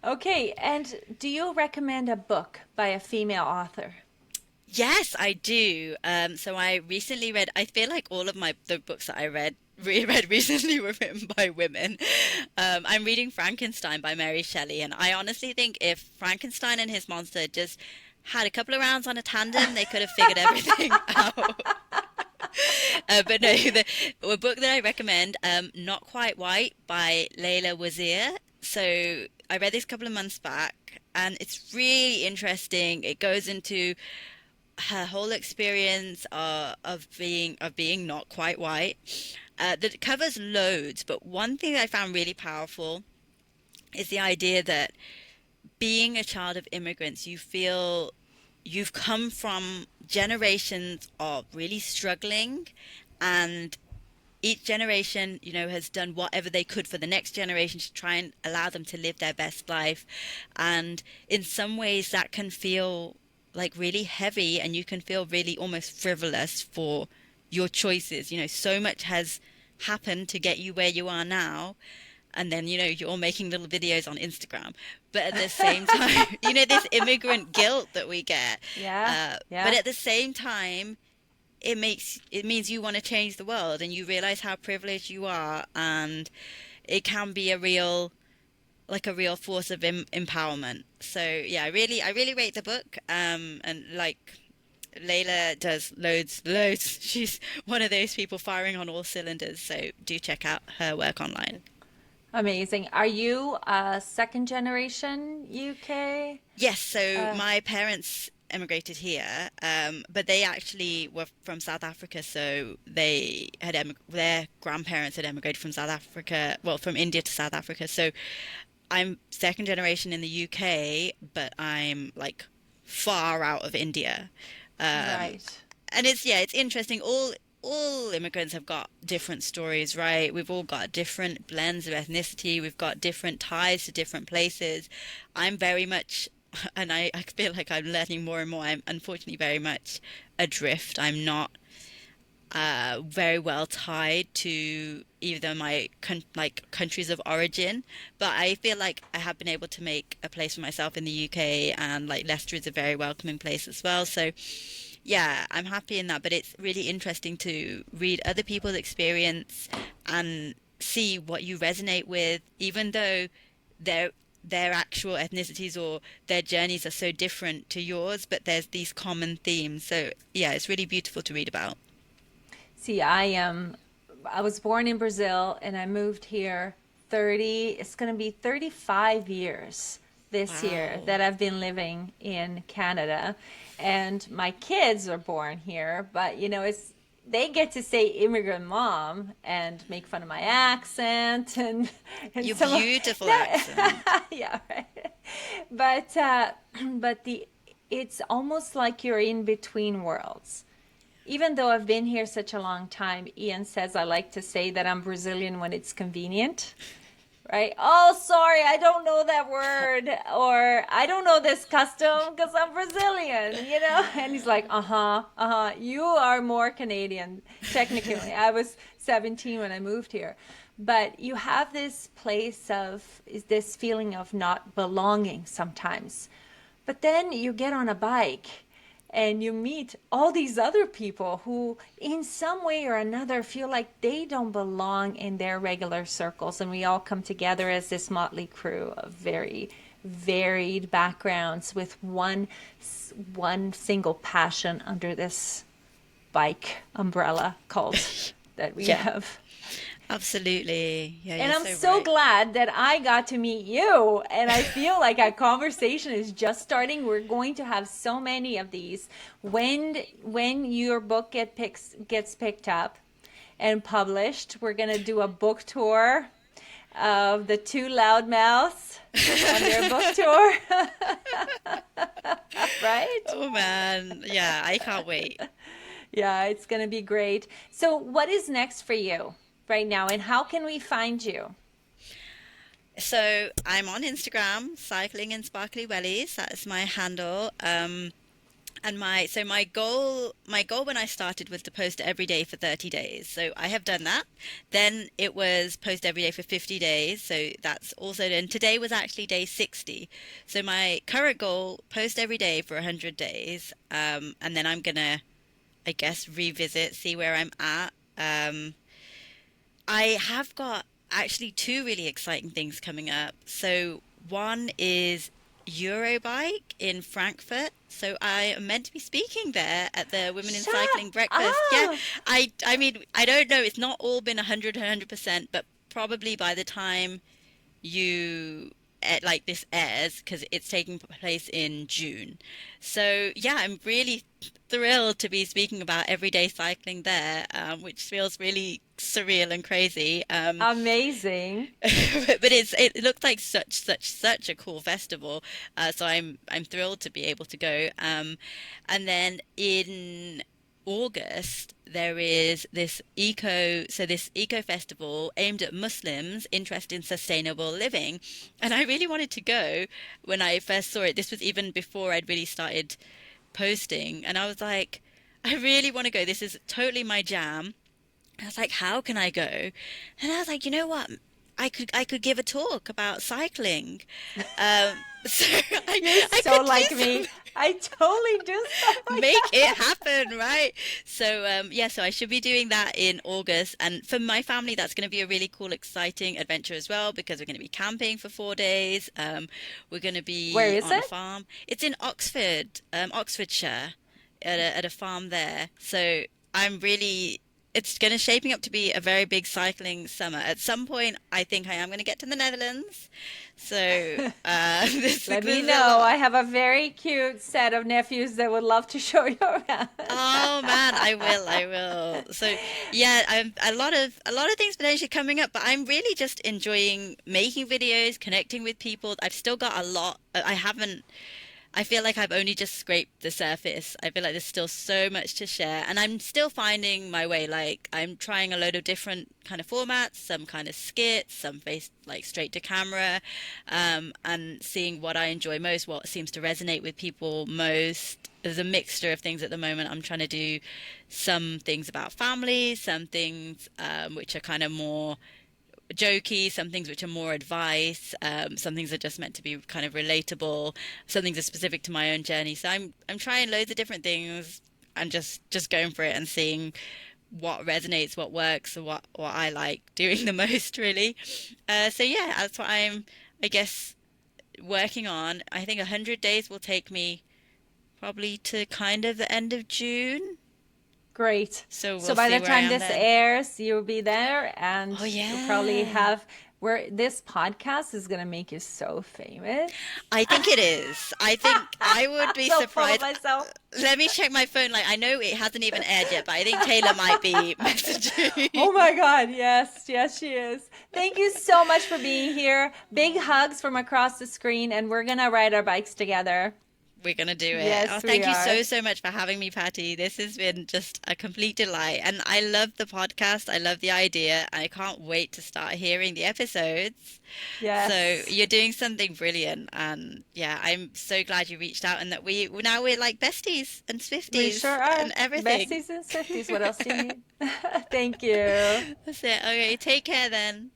Speaker 2: Okay, and do you recommend a book by a female author?
Speaker 1: Yes, I do. So I recently read, I feel like all of the books that I reread recently were written by women. I'm reading Frankenstein by Mary Shelley, and I honestly think if Frankenstein and his monster just had a couple of rounds on a tandem, they could have figured everything out. But no, the book that I recommend, Not Quite White by Layla Wazir. So I read this a couple of months back, and it's really interesting. It goes into her whole experience of being not quite white. That covers loads, but one thing that I found really powerful is the idea that being a child of immigrants, you feel you've come from generations of really struggling, and each generation, has done whatever they could for the next generation to try and allow them to live their best life. And in some ways, that can feel like really heavy, and you can feel really almost frivolous for your choices. So much has happened to get you where you are now. And then, you're all making little videos on Instagram. But at the same time, this immigrant guilt that we get.
Speaker 2: Yeah,
Speaker 1: But
Speaker 2: yeah.
Speaker 1: at the same time, it means you want to change the world, and you realize how privileged you are, and it can be a real force of empowerment. So yeah, I really rate the book. And like Layla does loads. She's one of those people firing on all cylinders. So do check out her work online.
Speaker 2: Amazing. Are you second generation UK?
Speaker 1: Yes, so
Speaker 2: Uh,
Speaker 1: my parents emigrated here, but they actually were from South Africa. So their grandparents had emigrated from South Africa, well, from India to South Africa. So I'm second generation in the UK, but I'm like far out of India. Um,
Speaker 2: right.
Speaker 1: and it's interesting. All immigrants have got different stories, right? We've all got different blends of ethnicity. We've got different ties to different places. I'm very much, and I feel like I'm learning more and more. I'm unfortunately very much adrift. I'm not very well tied to either my countries of origin, but I feel like I have been able to make a place for myself in the UK, and like Leicester is a very welcoming place as well. So yeah, I'm happy in that, but it's really interesting to read other people's experience and see what you resonate with, even though their actual ethnicities or their journeys are so different to yours, but there's these common themes. So yeah, it's really beautiful to read about.
Speaker 2: See, I was born in Brazil and I moved here 30, it's going to be 35 years this year
Speaker 1: Wow.
Speaker 2: that I've been living in Canada. And my kids are born here, but it's they get to say immigrant mom and make fun of my accent and
Speaker 1: Your
Speaker 2: some of
Speaker 1: beautiful accent.
Speaker 2: that, yeah, right. But but the it's almost like you're in between worlds. even though I've been here such a long time, Ian says I like to say that I'm Brazilian when it's convenient. Right? Oh, sorry, I don't know that word, or I don't know this custom because I'm Brazilian, you know? And he's like, you are more Canadian, technically. I was 17 when I moved here. But you have this place of, is this feeling of not belonging sometimes. But then you get on a bike and you meet all these other people who in some way or another feel like they don't belong in their regular circles, and we all come together as this motley crew of very varied backgrounds with one single passion under this bike umbrella called that we have.
Speaker 1: Absolutely. Yeah,
Speaker 2: And
Speaker 1: you're
Speaker 2: I'm
Speaker 1: so right.
Speaker 2: glad that I got to meet you. And I feel like our conversation is just starting. We're going to have so many of these. When your book gets picked up and published, we're going to do a book tour of the two loudmouths on their book tour. Right?
Speaker 1: Oh man. Yeah, I can't wait.
Speaker 2: Yeah, it's going to be great. So what is next for you right now, and how can we find you?
Speaker 1: So I'm on Instagram, cycling in sparkly wellies. That is my handle. And my goal when I started was to post every day for 30 days. So I have done that. Then it was post every day for 50 days. So that's also done. Today was actually day 60. So my current goal, post every day for 100 days. And then I'm gonna, I guess, revisit, see where I'm at. I have got actually two really exciting things coming up. So one is Eurobike in Frankfurt. So I am meant to be speaking there at the Women in
Speaker 2: Shut
Speaker 1: Cycling breakfast. Yeah,
Speaker 2: up!
Speaker 1: I mean, I don't know. It's not all been 100%, but probably by the time you like this airs, because it's taking place in June. So yeah, I'm really thrilled to be speaking about everyday cycling there, which feels really surreal and crazy.
Speaker 2: Amazing.
Speaker 1: But it looks like such a cool festival. So I'm thrilled to be able to go. And then in August there is this eco festival aimed at Muslims interested in sustainable living, and I really wanted to go when I first saw it. This was even before I'd really started posting, and I was like, I really want to go. This is totally my jam. I was like, how can I go? And I was like, you know what? I could give a talk about cycling. So
Speaker 2: You're
Speaker 1: I
Speaker 2: so
Speaker 1: could
Speaker 2: like
Speaker 1: do
Speaker 2: me. I totally do stuff like
Speaker 1: make
Speaker 2: that.
Speaker 1: it happen, right? So yeah, so I should be doing that in August, and for my family, that's going to be a really cool, exciting adventure as well because we're going to be camping for 4 days. We're going to
Speaker 2: Where
Speaker 1: be
Speaker 2: is
Speaker 1: on a
Speaker 2: it?
Speaker 1: farm. It's in Oxford, Oxfordshire, at a farm there. So I'm really. It's going to shaping up to be a very big cycling summer. At some point, I think I am going to get to the Netherlands. So
Speaker 2: Let me
Speaker 1: there's a
Speaker 2: know. I
Speaker 1: lot.
Speaker 2: have a very cute set of nephews that would love to show you around.
Speaker 1: Oh man, I will. So yeah, I'm a lot of things potentially coming up, but I'm really just enjoying making videos, connecting with people. I've still got a lot. I haven't. I feel like I've only just scraped the surface. I feel like there's still so much to share, and I'm still finding my way. Like I'm trying a load of different kind of formats, some kind of skits, some face like straight to camera, and seeing what I enjoy most, what seems to resonate with people most. There's a mixture of things at the moment. I'm trying to do some things about family, some things which are kind of more jokey, some things which are more advice, some things are just meant to be kind of relatable, some things are specific to my own journey. So I'm trying loads of different things and just going for it and seeing what resonates, what works, and what I like doing the most, really. So yeah, that's what I'm, I guess, working on. I think 100 days will take me probably to kind of the end of June.
Speaker 2: Great.
Speaker 1: So
Speaker 2: So
Speaker 1: we'll
Speaker 2: by
Speaker 1: see
Speaker 2: the
Speaker 1: where I
Speaker 2: time
Speaker 1: am
Speaker 2: this
Speaker 1: then.
Speaker 2: airs, you'll be there, and
Speaker 1: Oh
Speaker 2: you'll probably
Speaker 1: yeah.
Speaker 2: have where this podcast is gonna make you so famous.
Speaker 1: I think it is. I think I would
Speaker 2: I'm
Speaker 1: be
Speaker 2: so full of
Speaker 1: surprised.
Speaker 2: myself.
Speaker 1: Let me check my phone. Like, I know it hasn't even aired yet, but I think Taylor might be messaging.
Speaker 2: Oh my God, yes, yes, she is. Thank you so much for being here. Big hugs from across the screen, and we're gonna ride our bikes together.
Speaker 1: We're gonna do it.
Speaker 2: Yes,
Speaker 1: Oh,
Speaker 2: we
Speaker 1: thank you
Speaker 2: are.
Speaker 1: so much for having me, Patty. This has been just a complete delight. And I love the podcast. I love the idea. I can't wait to start hearing the episodes. So
Speaker 2: Yes.
Speaker 1: you're doing something brilliant. And yeah, I'm so glad you reached out and that we're like besties and
Speaker 2: We sure
Speaker 1: Swifties
Speaker 2: are.
Speaker 1: and everything.
Speaker 2: Besties and Swifties. What else do you need? Thank you.
Speaker 1: That's it. Okay, take care then.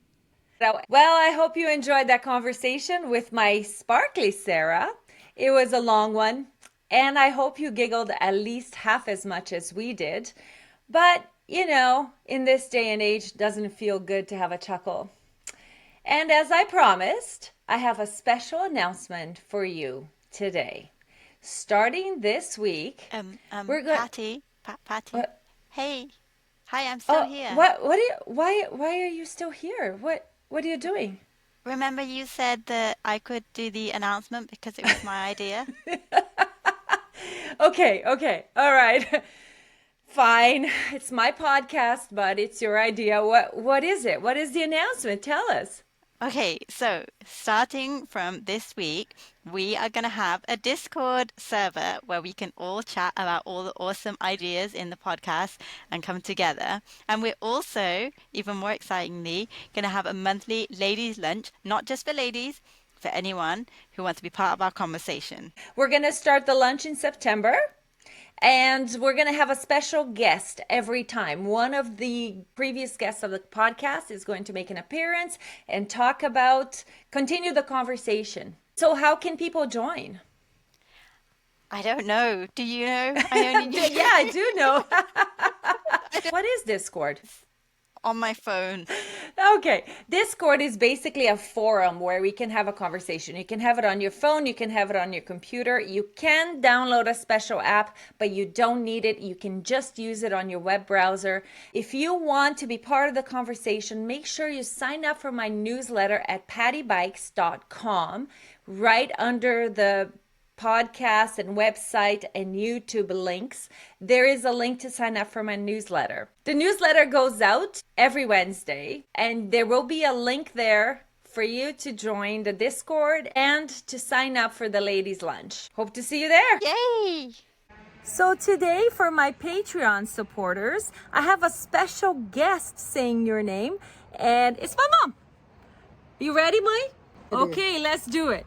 Speaker 2: Well, I hope you enjoyed that conversation with my sparkly Sarah. It was a long one, and I hope you giggled at least half as much as we did. But, in this day and age, doesn't feel good to have a chuckle. And as I promised, I have a special announcement for you today. Starting this week, we're going.
Speaker 1: Patty.
Speaker 2: What?
Speaker 1: Hey. Hi, I'm still here.
Speaker 2: What do you? Why are you still here? What are you doing?
Speaker 1: Remember you said that I could do the announcement because it was my idea?
Speaker 2: Okay, all right. Fine. It's my podcast, but it's your idea. What is it? What is the announcement? Tell us.
Speaker 1: Okay, so starting from this week, we are going to have a Discord server where we can all chat about all the awesome ideas in the podcast and come together. And we're also, even more excitingly, going to have a monthly ladies' lunch, not just for ladies, for anyone who wants to be part of our conversation.
Speaker 2: We're going to start the lunch in September. And we're going to have a special guest every time. One of the previous guests of the podcast is going to make an appearance and continue the conversation. So how can people join?
Speaker 1: I don't know. Do you know? I only
Speaker 2: Yeah, I do know. What is Discord?
Speaker 1: On my phone.
Speaker 2: Okay. Discord is basically a forum where we can have a conversation. You can have it on your phone. You can have it on your computer. You can download a special app, but you don't need it. You can just use it on your web browser. If you want to be part of the conversation, make sure you sign up for my newsletter at pattybikes.com. Right under the podcast and website and YouTube links, there is a link to sign up for my newsletter. The newsletter goes out every Wednesday, and there will be a link there for you to join the Discord and to sign up for the ladies' lunch. Hope to see you there.
Speaker 1: Yay!
Speaker 2: So today, for my Patreon supporters, I have a special guest saying your name, and it's my mom. You ready, Mai? Okay, let's do it.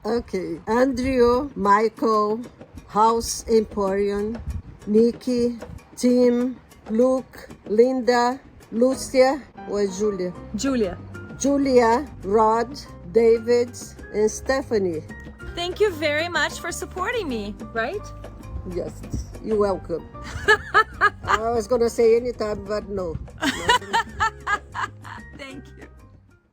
Speaker 4: Okay, Andrew, Michael, House Emporium, Nikki, Tim, Luke, Linda, Lucia, or Julia? Julia, Rod, David, and Stephanie.
Speaker 2: Thank you very much for supporting me, right?
Speaker 4: Yes, you're welcome. I was gonna say anytime, but no.